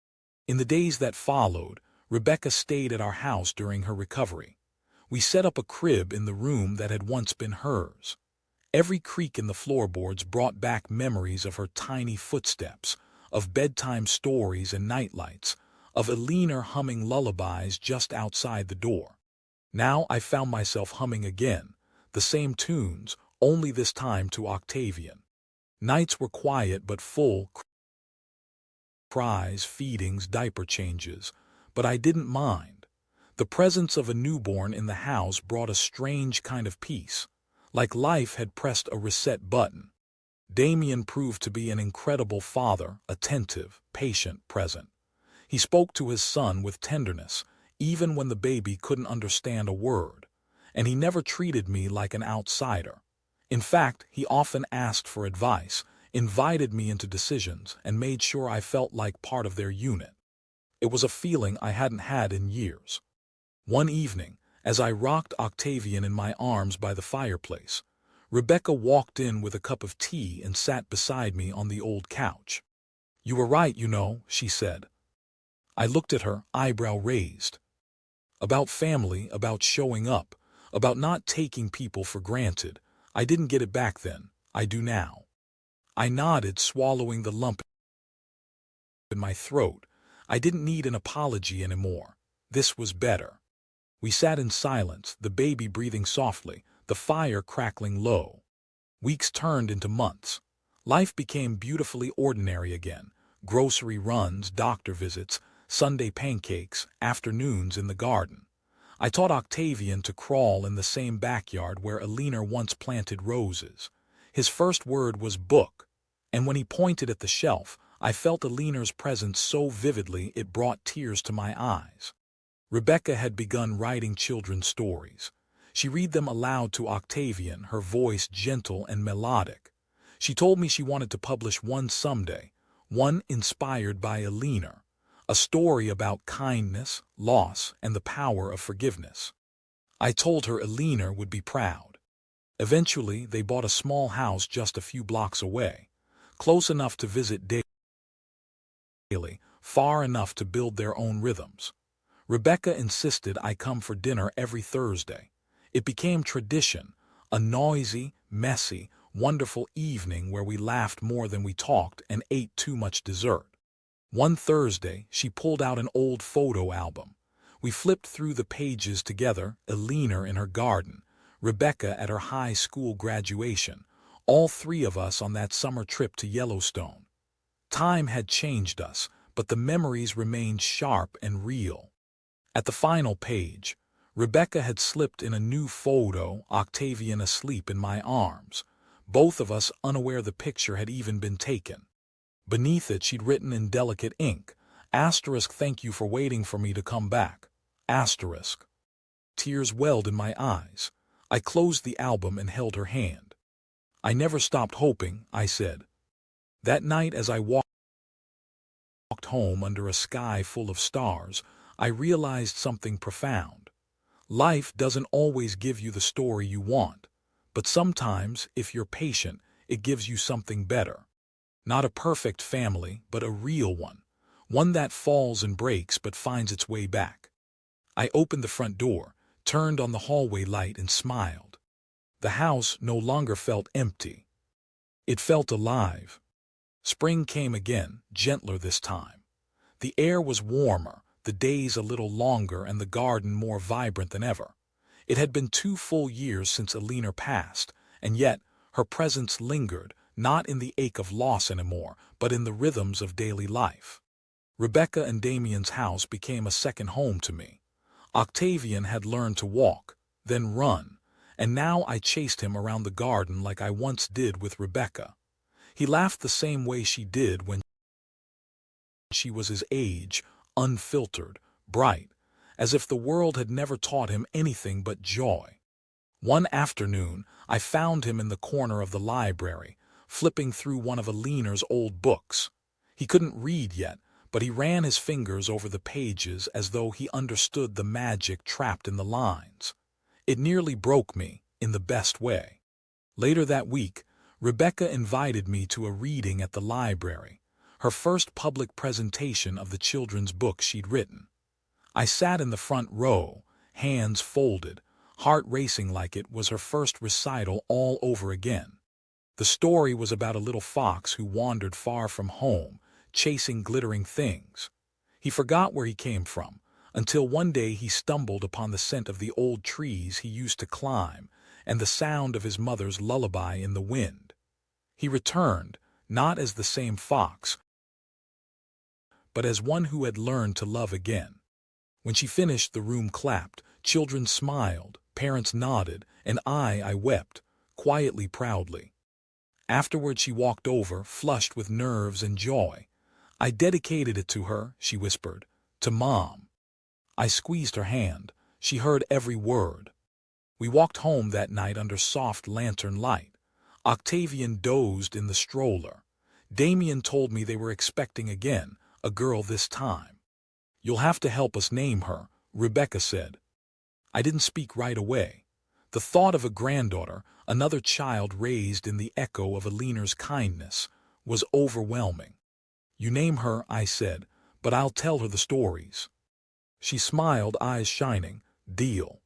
In the days that followed, Rebecca stayed at our house during her recovery. We set up a crib in the room that had once been hers. Every creak in the floorboards brought back memories of her tiny footsteps, of bedtime stories and nightlights, of Eleanor humming lullabies just outside the door. Now I found myself humming again, the same tunes, only this time to Octavian. Nights were quiet but full, cries, feedings, diaper changes, but I didn't mind. The presence of a newborn in the house brought a strange kind of peace, like life had pressed a reset button. Damien proved to be an incredible father, attentive, patient, present. He spoke to his son with tenderness, even when the baby couldn't understand a word, and he never treated me like an outsider. In fact, he often asked for advice, invited me into decisions, and made sure I felt like part of their unit. It was a feeling I hadn't had in years. One evening, as I rocked Octavian in my arms by the fireplace, Rebecca walked in with a cup of tea and sat beside me on the old couch. "You were right, you know," she said. I looked at her, eyebrow raised. About family, about showing up, about not taking people for granted. I didn't get it back then. I do now. I nodded, swallowing the lump in my throat. I didn't need an apology anymore. This was better. We sat in silence, the baby breathing softly, the fire crackling low. Weeks turned into months. Life became beautifully ordinary again. Grocery runs, doctor visits, Sunday pancakes, afternoons in the garden. I taught Octavian to crawl in the same backyard where Eleanor once planted roses. His first word was book, and when he pointed at the shelf, I felt Eleanor's presence so vividly it brought tears to my eyes. Rebecca had begun writing children's stories. She read them aloud to Octavian, her voice gentle and melodic. She told me she wanted to publish one someday, one inspired by Eleanor, a story about kindness, loss, and the power of forgiveness. I told her Eleanor would be proud. Eventually, they bought a small house just a few blocks away, close enough to visit daily, far enough to build their own rhythms. Rebecca insisted I come for dinner every Thursday. It became tradition, a noisy, messy, wonderful evening where we laughed more than we talked and ate too much dessert. One Thursday, she pulled out an old photo album. We flipped through the pages together, Eleanor in her garden, Rebecca at her high school graduation, all three of us on that summer trip to Yellowstone. Time had changed us, but the memories remained sharp and real. At the final page, Rebecca had slipped in a new photo, Octavian asleep in my arms, both of us unaware the picture had even been taken. Beneath it she'd written in delicate ink, *, thank you for waiting for me to come back, *. Tears welled in my eyes. I closed the album and held her hand. "I never stopped hoping," I said. That night as I walked home under a sky full of stars, I realized something profound. Life doesn't always give you the story you want, but sometimes, if you're patient, it gives you something better. Not a perfect family, but a real one that falls and breaks but finds its way back. I opened the front door, turned on the hallway light and smiled. The house no longer felt empty. It felt alive. Spring came again, gentler this time. The air was warmer, the days a little longer, and the garden more vibrant than ever. It had been 2 full years since Eleanor passed, and yet her presence lingered, not in the ache of loss anymore, but in the rhythms of daily life. Rebecca and Damien's house became a second home to me. Octavian had learned to walk, then run, and now I chased him around the garden like I once did with Rebecca. He laughed the same way she did when she was his age, unfiltered, bright, as if the world had never taught him anything but joy. One afternoon, I found him in the corner of the library, flipping through one of Alina's old books. He couldn't read yet, but he ran his fingers over the pages as though he understood the magic trapped in the lines. It nearly broke me, in the best way. Later that week, Rebecca invited me to a reading at the library, her first public presentation of the children's book she'd written. I sat in the front row, hands folded, heart racing like it was her first recital all over again. The story was about a little fox who wandered far from home, chasing glittering things. He forgot where he came from, until one day he stumbled upon the scent of the old trees he used to climb and the sound of his mother's lullaby in the wind. He returned, not as the same fox, but as one who had learned to love again. When she finished, the room clapped, children smiled, parents nodded, and I wept, quietly, proudly. Afterward she walked over, flushed with nerves and joy. "I dedicated it to her," she whispered, "to Mom." I squeezed her hand. She heard every word. We walked home that night under soft lantern light. Octavian dozed in the stroller. Damien told me they were expecting again, a girl this time. "You'll have to help us name her," Rebecca said. I didn't speak right away. The thought of a granddaughter, another child raised in the echo of Alina's kindness, was overwhelming. "You name her," I said, "but I'll tell her the stories." She smiled, eyes shining. "Deal."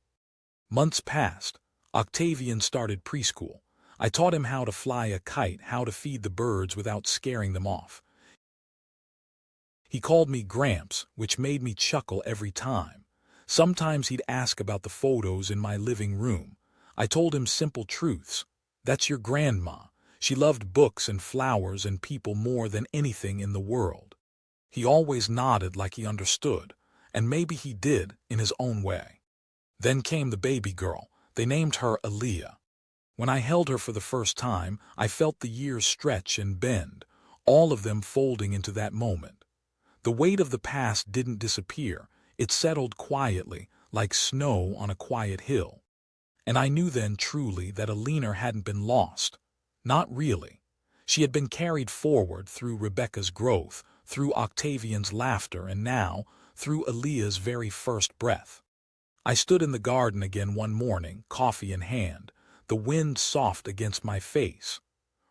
Months passed. Octavian started preschool. I taught him how to fly a kite, how to feed the birds without scaring them off. He called me Gramps, which made me chuckle every time. Sometimes he'd ask about the photos in my living room. I told him simple truths. "That's your grandma. She loved books and flowers and people more than anything in the world." He always nodded like he understood, and maybe he did in his own way. Then came the baby girl. They named her Aaliyah. When I held her for the first time, I felt the years stretch and bend, all of them folding into that moment. The weight of the past didn't disappear. It settled quietly, like snow on a quiet hill. And I knew then truly that Alina hadn't been lost. Not really. She had been carried forward through Rebecca's growth, through Octavian's laughter, and now through Aaliyah's very first breath. I stood in the garden again one morning, coffee in hand, the wind soft against my face.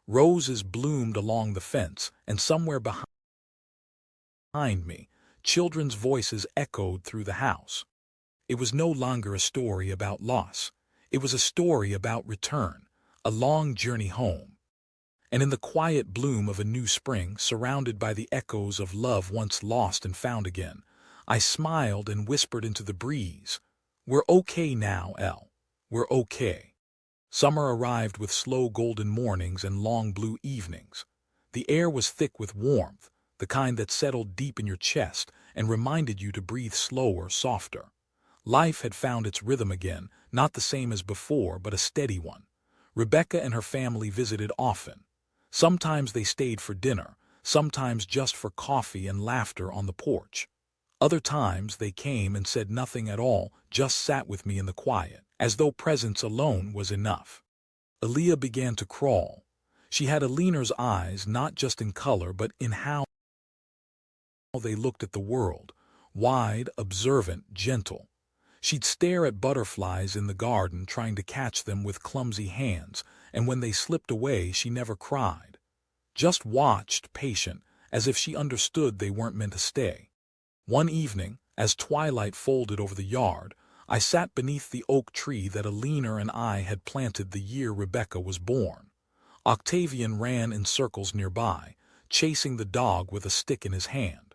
Roses bloomed along the fence, and somewhere behind me, children's voices echoed through the house. It was no longer a story about loss. It was a story about return, a long journey home. And in the quiet bloom of a new spring, surrounded by the echoes of love once lost and found again, I smiled and whispered into the breeze, "We're okay now, Elle. We're okay." Summer arrived with slow golden mornings and long blue evenings. The air was thick with warmth, the kind that settled deep in your chest and reminded you to breathe slower, softer. Life had found its rhythm again, not the same as before, but a steady one. Rebecca and her family visited often. Sometimes they stayed for dinner, sometimes just for coffee and laughter on the porch. Other times they came and said nothing at all, just sat with me in the quiet, as though presence alone was enough. Aaliyah began to crawl. She had Alina's eyes, not just in color, but in how they looked at the world, wide, observant, gentle. She'd stare at butterflies in the garden, trying to catch them with clumsy hands, and when they slipped away, she never cried. Just watched, patient, as if she understood they weren't meant to stay. One evening, as twilight folded over the yard, I sat beneath the oak tree that Alina and I had planted the year Rebecca was born. Octavian ran in circles nearby, chasing the dog with a stick in his hand.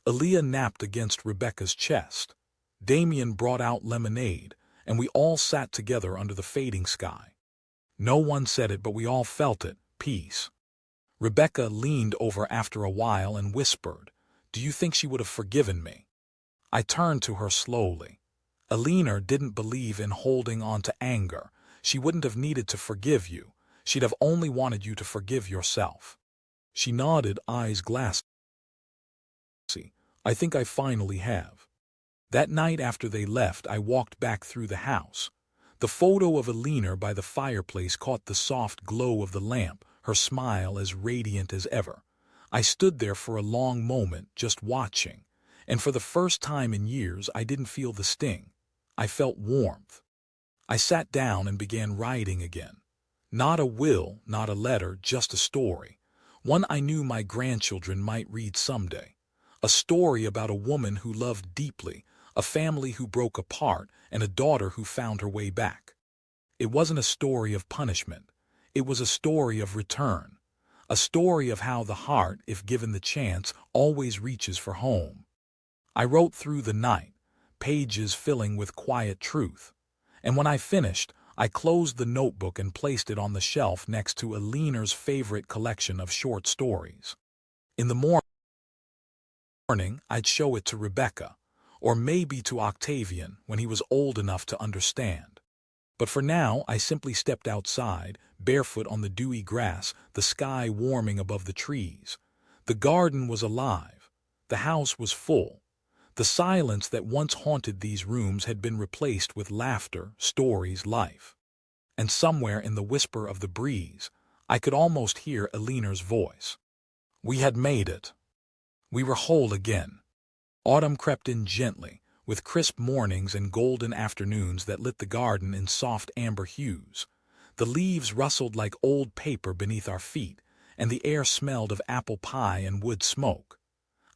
Aaliyah napped against Rebecca's chest. Damien brought out lemonade, and we all sat together under the fading sky. No one said it, but we all felt it, peace. Rebecca leaned over after a while and whispered, Do you think she would have forgiven me? I turned to her slowly. Alina didn't believe in holding on to anger. She wouldn't have needed to forgive you. She'd have only wanted you to forgive yourself. She nodded, eyes glassy. I think I finally have. That night after they left, I walked back through the house. The photo of Alina by the fireplace caught the soft glow of the lamp, her smile as radiant as ever. I stood there for a long moment, just watching, and for the first time in years I didn't feel the sting. I felt warmth. I sat down and began writing again. Not a will, not a letter, just a story. One I knew my grandchildren might read someday. A story about a woman who loved deeply, a family who broke apart, and a daughter who found her way back. It wasn't a story of punishment. It was a story of return. A story of how the heart, if given the chance, always reaches for home. I wrote through the night, pages filling with quiet truth. And when I finished, I closed the notebook and placed it on the shelf next to Alina's favorite collection of short stories. In the morning, I'd show it to Rebecca, or maybe to Octavian when he was old enough to understand. But for now, I simply stepped outside, barefoot on the dewy grass, the sky warming above the trees. The garden was alive. The house was full. The silence that once haunted these rooms had been replaced with laughter, stories, life. And somewhere in the whisper of the breeze, I could almost hear Alina's voice. We had made it. We were whole again. Autumn crept in gently, with crisp mornings and golden afternoons that lit the garden in soft amber hues. The leaves rustled like old paper beneath our feet, and the air smelled of apple pie and wood smoke.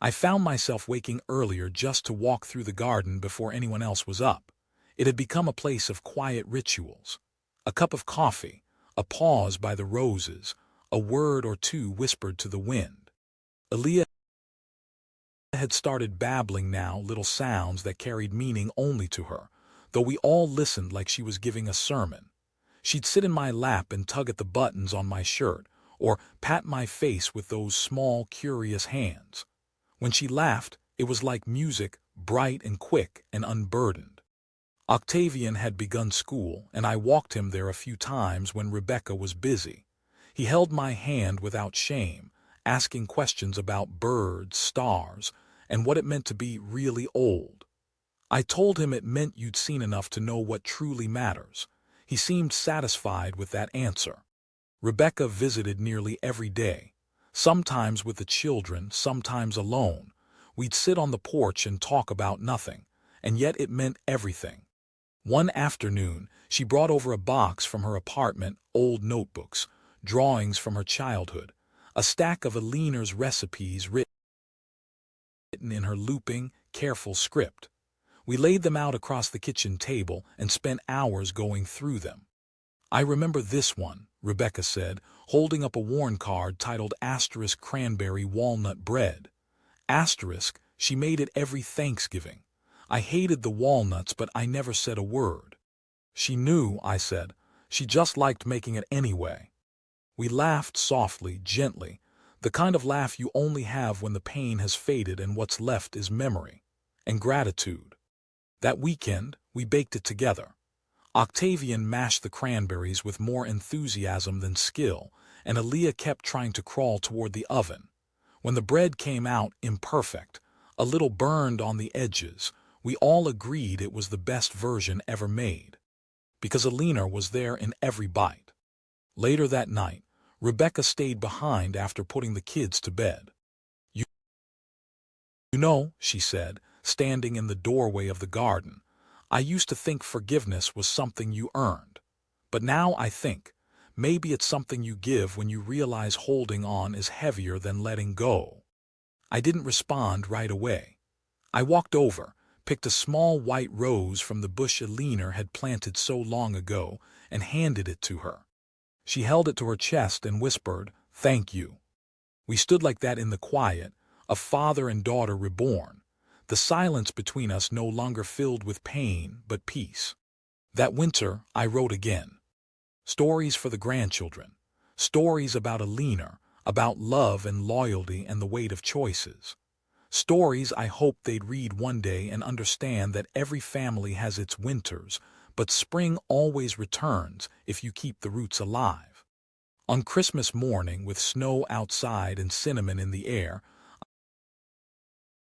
I found myself waking earlier just to walk through the garden before anyone else was up. It had become a place of quiet rituals. A cup of coffee, a pause by the roses, a word or two whispered to the wind. Alina had started babbling now, little sounds that carried meaning only to her, though we all listened like she was giving a sermon. She'd sit in my lap and tug at the buttons on my shirt, or pat my face with those small, curious hands. When she laughed, it was like music, bright and quick and unburdened. Octavian had begun school, and I walked him there a few times when Rebecca was busy. He held my hand without shame, asking questions about birds, stars, and what it meant to be really old. I told him it meant you'd seen enough to know what truly matters. He seemed satisfied with that answer. Rebecca visited nearly every day, sometimes with the children, sometimes alone. We'd sit on the porch and talk about nothing, and yet it meant everything. One afternoon, she brought over a box from her apartment, old notebooks, drawings from her childhood, a stack of Alina's recipes written in her looping, careful script. We laid them out across the kitchen table and spent hours going through them. I remember this one, Rebecca said, holding up a worn card titled Asterisk Cranberry Walnut Bread. Asterisk, she made it every Thanksgiving. I hated the walnuts, but I never said a word. She knew, I said. She just liked making it anyway. We laughed softly, gently, the kind of laugh you only have when the pain has faded and what's left is memory and gratitude. That weekend, we baked it together. Octavian mashed the cranberries with more enthusiasm than skill, and Alina kept trying to crawl toward the oven. When the bread came out imperfect, a little burned on the edges, we all agreed it was the best version ever made, because Alina was there in every bite. Later that night, Rebecca stayed behind after putting the kids to bed. You know, she said, standing in the doorway of the garden, I used to think forgiveness was something you earned. But now I think, maybe it's something you give when you realize holding on is heavier than letting go. I didn't respond right away. I walked over, picked a small white rose from the bush Alina had planted so long ago, and handed it to her. She held it to her chest and whispered, "Thank you." We stood like that in the quiet, a father and daughter reborn. The silence between us no longer filled with pain, but peace. That winter, I wrote again. Stories for the grandchildren. Stories about Alina, about love and loyalty and the weight of choices. Stories I hoped they'd read one day and understand that every family has its winters, but spring always returns if you keep the roots alive. On Christmas morning, with snow outside and cinnamon in the air,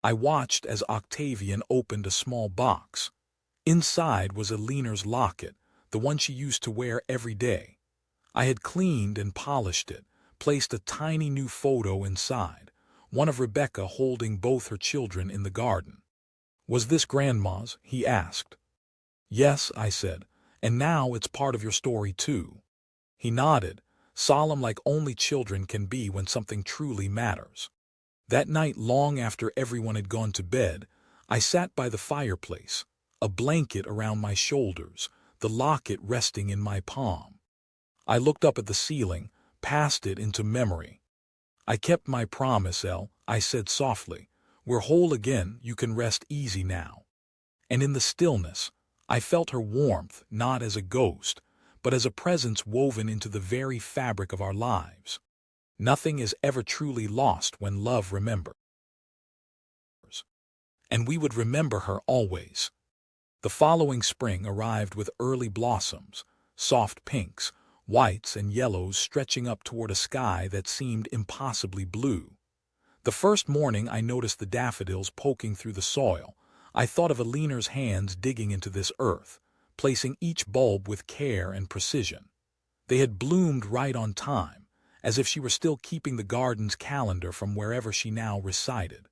I watched as Octavian opened a small box. Inside was Eleanor's locket, the one she used to wear every day. I had cleaned and polished it, placed a tiny new photo inside, one of Rebecca holding both her children in the garden. "Was this Grandma's?" he asked. "Yes," I said, "and now it's part of your story too." He nodded, solemn like only children can be when something truly matters. That night, long after everyone had gone to bed, I sat by the fireplace, a blanket around my shoulders, the locket resting in my palm. I looked up at the ceiling, past it into memory. "I kept my promise, Elle," I said softly. "We're whole again, you can rest easy now." And in the stillness, I felt her warmth not as a ghost, but as a presence woven into the very fabric of our lives. Nothing is ever truly lost when love remembers. And we would remember her always. The following spring arrived with early blossoms, soft pinks, whites and yellows stretching up toward a sky that seemed impossibly blue. The first morning I noticed the daffodils poking through the soil, I thought of Eleanor's hands digging into this earth, placing each bulb with care and precision. They had bloomed right on time, as if she were still keeping the garden's calendar from wherever she now resided.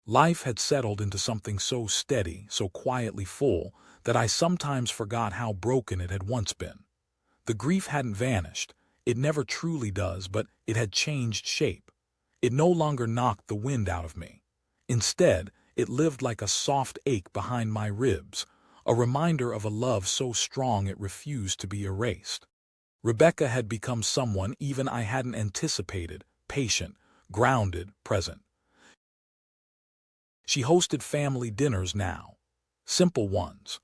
Life had settled into something so steady, so quietly full, that I sometimes forgot how broken it had once been. The grief hadn't vanished, it never truly does, but it had changed shape. It no longer knocked the wind out of me. Instead, it lived like a soft ache behind my ribs, a reminder of a love so strong it refused to be erased. Rebecca had become someone even I hadn't anticipated, patient, grounded, present. She hosted family dinners now. Simple ones.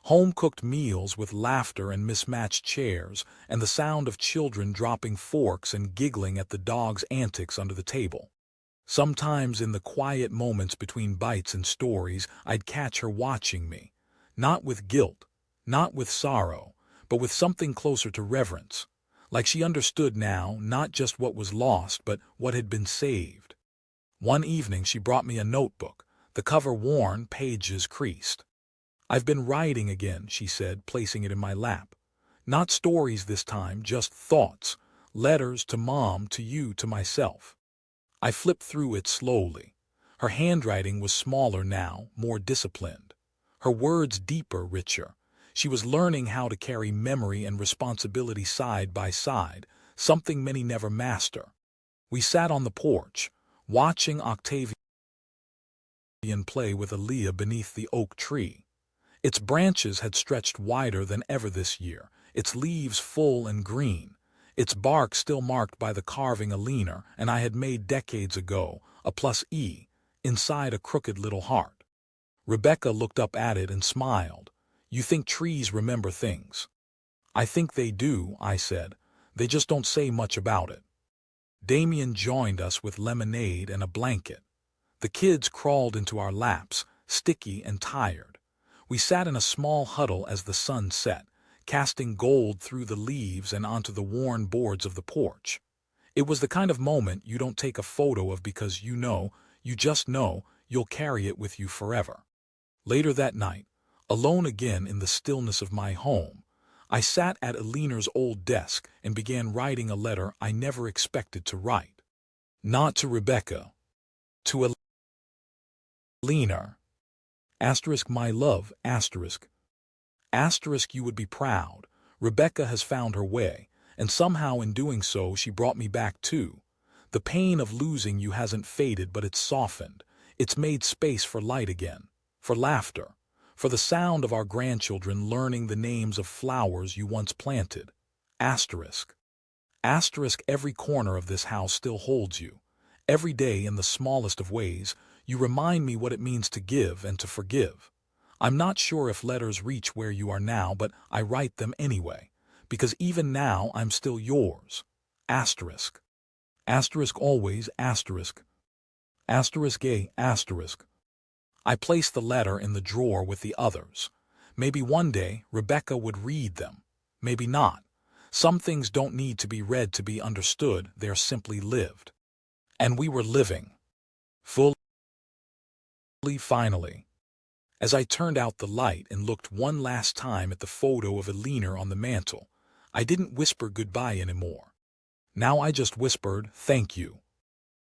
Home-cooked meals with laughter and mismatched chairs, and the sound of children dropping forks and giggling at the dog's antics under the table. Sometimes in the quiet moments between bites and stories, I'd catch her watching me. Not with guilt, not with sorrow, but with something closer to reverence. Like she understood now not just what was lost, but what had been saved. One evening she brought me a notebook, the cover worn, pages creased. "I've been writing again," she said, placing it in my lap. "Not stories this time, just thoughts, letters to Mom, to you, to myself." I flipped through it slowly. Her handwriting was smaller now, more disciplined. Her words deeper, richer. She was learning how to carry memory and responsibility side by side, something many never master. We sat on the porch, watching Octavian play with Aaliyah beneath the oak tree. Its branches had stretched wider than ever this year, its leaves full and green, its bark still marked by the carving Eleanor and I had made decades ago, a +E, inside a crooked little heart. Rebecca looked up at it and smiled. "You think trees remember things?" "I think they do," I said. "They just don't say much about it." Damien joined us with lemonade and a blanket. The kids crawled into our laps, sticky and tired. We sat in a small huddle as the sun set, casting gold through the leaves and onto the worn boards of the porch. It was the kind of moment you don't take a photo of because you just know, you'll carry it with you forever. Later that night, alone again in the stillness of my home, I sat at Eleanor's old desk and began writing a letter I never expected to write. Not to Rebecca. To Eleanor. My love, you would be proud. Rebecca has found her way, and somehow in doing so she brought me back too. The pain of losing you hasn't faded, but it's softened. It's made space for light again, for laughter, for the sound of our grandchildren learning the names of flowers you once planted. Every corner of this house still holds you. Every day in the smallest of ways, you remind me what it means to give and to forgive. I'm not sure if letters reach where you are now, but I write them anyway, because even now I'm still yours. Always. Asterisk A asterisk. I placed the letter in the drawer with the others. Maybe one day Rebecca would read them. Maybe not. Some things don't need to be read to be understood, they're simply lived. And we were living. Fully, finally. As I turned out the light and looked one last time at the photo of Alina on the mantel, I didn't whisper goodbye anymore. Now I just whispered, thank you.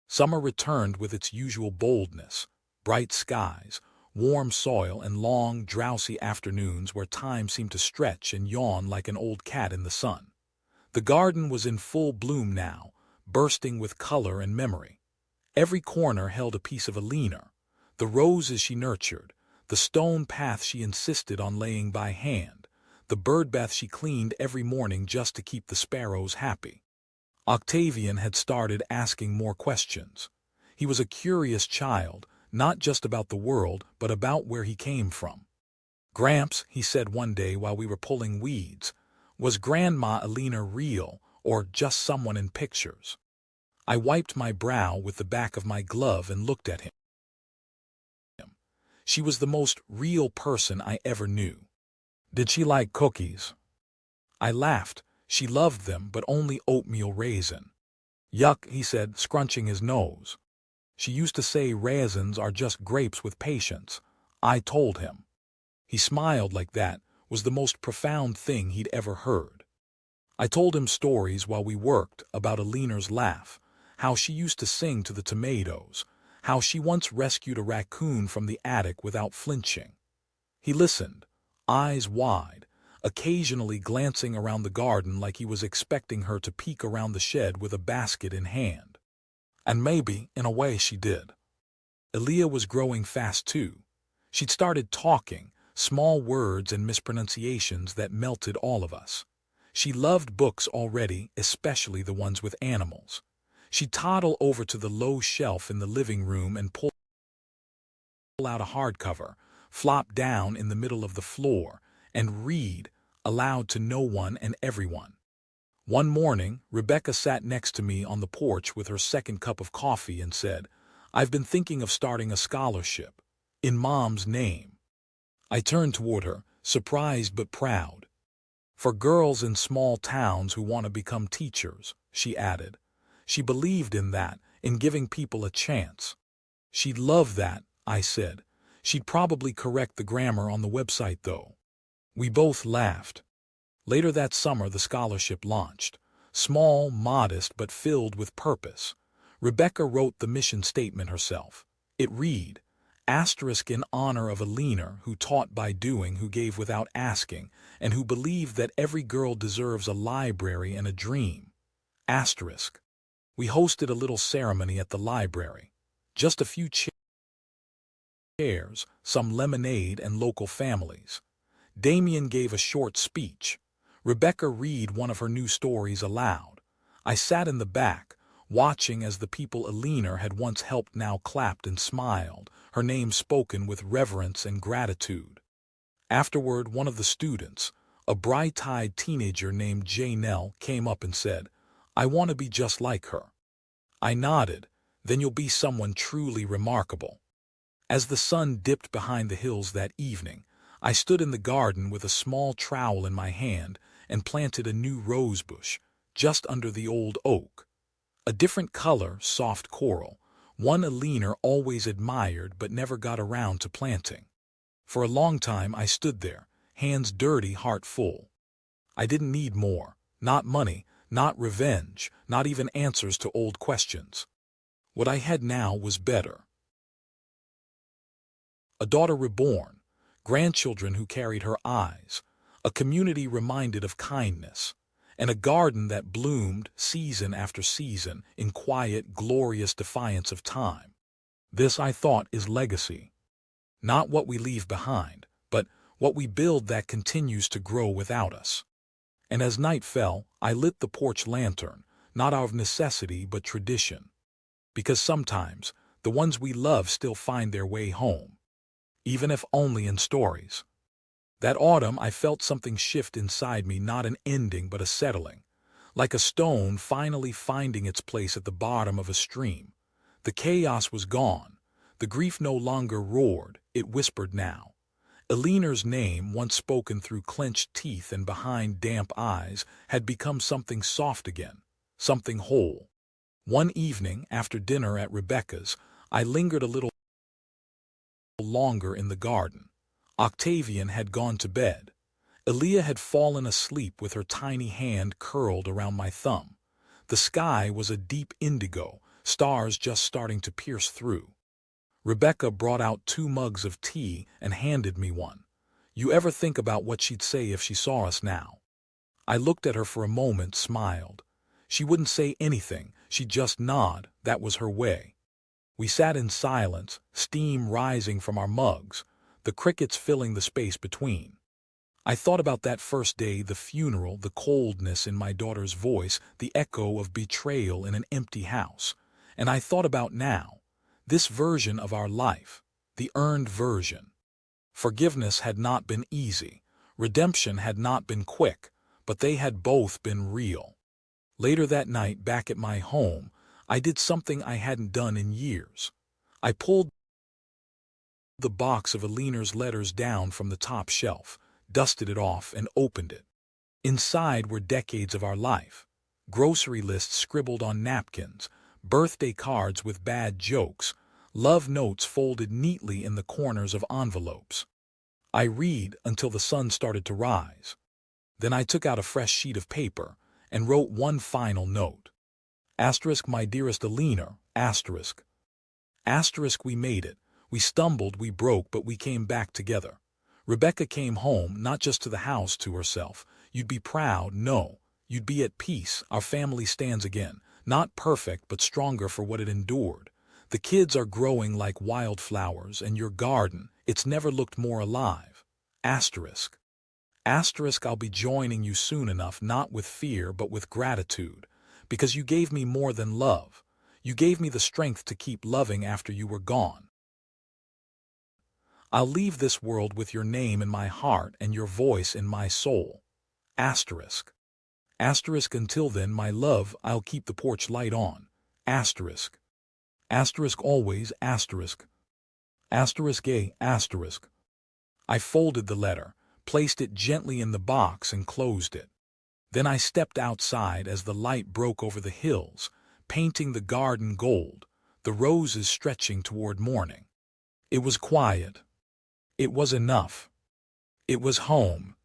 Summer returned with its usual boldness, bright skies, warm soil, and long, drowsy afternoons where time seemed to stretch and yawn like an old cat in the sun. The garden was in full bloom now, bursting with color and memory. Every corner held a piece of Alina, the roses she nurtured, the stone path she insisted on laying by hand, the birdbath she cleaned every morning just to keep the sparrows happy. Octavian had started asking more questions. He was a curious child, not just about the world, but about where he came from. Gramps, he said one day while we were pulling weeds, was Grandma Alina real or just someone in pictures? I wiped my brow with the back of my glove and looked at him. She was the most real person I ever knew. Did she like cookies? I laughed. She loved them, but only oatmeal raisin. Yuck, he said, scrunching his nose. She used to say raisins are just grapes with patience. I told him. He smiled like that was the most profound thing he'd ever heard. I told him stories while we worked about Alina's laugh, how she used to sing to the tomatoes, how she once rescued a raccoon from the attic without flinching. He listened, eyes wide, occasionally glancing around the garden like he was expecting her to peek around the shed with a basket in hand. And maybe, in a way, she did. Elia was growing fast too. She'd started talking, small words and mispronunciations that melted all of us. She loved books already, especially the ones with animals. She'd toddle over to the low shelf in the living room and pull out a hardcover, flop down in the middle of the floor, and read, aloud to no one and everyone. One morning, Rebecca sat next to me on the porch with her second cup of coffee and said, "I've been thinking of starting a scholarship, in Mom's name." I turned toward her, surprised but proud. "For girls in small towns who want to become teachers," she added. She believed in that, in giving people a chance. "She'd love that," I said. "She'd probably correct the grammar on the website, though." We both laughed. Later that summer, the scholarship launched. Small, modest, but filled with purpose. Rebecca wrote the mission statement herself. It read, asterisk in honor of Alina, who taught by doing, who gave without asking, and who believed that every girl deserves a library and a dream. Asterisk. We hosted a little ceremony at the library. Just a few chairs, some lemonade, and local families. Damien gave a short speech. Rebecca read one of her new stories aloud. I sat in the back, watching as the people Alina had once helped now clapped and smiled, her name spoken with reverence and gratitude. Afterward, one of the students, a bright-eyed teenager named Janelle, came up and said, "I want to be just like her." I nodded. "Then you'll be someone truly remarkable." As the sun dipped behind the hills that evening, I stood in the garden with a small trowel in my hand and planted a new rose bush, just under the old oak. A different color, soft coral, one Alina always admired but never got around to planting. For a long time I stood there, hands dirty, heart full. I didn't need more, not money, not revenge, not even answers to old questions. What I had now was better. A daughter reborn, grandchildren who carried her eyes, a community reminded of kindness, and a garden that bloomed season after season in quiet, glorious defiance of time. This, I thought, is legacy. Not what we leave behind, but what we build that continues to grow without us. And as night fell, I lit the porch lantern, not out of necessity but tradition. Because sometimes, the ones we love still find their way home, even if only in stories. That autumn I felt something shift inside me, not an ending but a settling, like a stone finally finding its place at the bottom of a stream. The chaos was gone. The grief no longer roared, it whispered now. Eleanor's name, once spoken through clenched teeth and behind damp eyes, had become something soft again, something whole. One evening, after dinner at Rebecca's, I lingered a little longer in the garden. Octavian had gone to bed. Elia had fallen asleep with her tiny hand curled around my thumb. The sky was a deep indigo, stars just starting to pierce through. Rebecca brought out 2 mugs of tea and handed me one. You ever think about what she'd say if she saw us now? I looked at her for a moment, smiled. She wouldn't say anything, she'd just nod, that was her way. We sat in silence, steam rising from our mugs, the crickets filling the space between. I thought about that first day, the funeral, the coldness in my daughter's voice, the echo of betrayal in an empty house. And I thought about now, this version of our life, the earned version. Forgiveness had not been easy, redemption had not been quick, but they had both been real. Later that night, back at my home, I did something I hadn't done in years. I pulled the box of Eleanor's letters down from the top shelf, dusted it off, and opened it. Inside were decades of our life. Grocery lists scribbled on napkins, birthday cards with bad jokes, love notes folded neatly in the corners of envelopes. I read until the sun started to rise. Then I took out a fresh sheet of paper and wrote one final note. Asterisk, my dearest Eleanor, asterisk. Asterisk, we made it. We stumbled, we broke, but we came back together. Rebecca came home, not just to the house, to herself. You'd be proud, no. You'd be at peace. Our family stands again. Not perfect, but stronger for what it endured. The kids are growing like wildflowers, and your garden, it's never looked more alive. Asterisk. Asterisk, I'll be joining you soon enough, not with fear, but with gratitude. Because you gave me more than love. You gave me the strength to keep loving after you were gone. I'll leave this world with your name in my heart and your voice in my soul. Asterisk. Asterisk, until then, my love, I'll keep the porch light on. Asterisk. Asterisk always, asterisk. Asterisk A, asterisk. I folded the letter, placed it gently in the box, and closed it. Then I stepped outside as the light broke over the hills, painting the garden gold, the roses stretching toward morning. It was quiet. It was enough. It was home.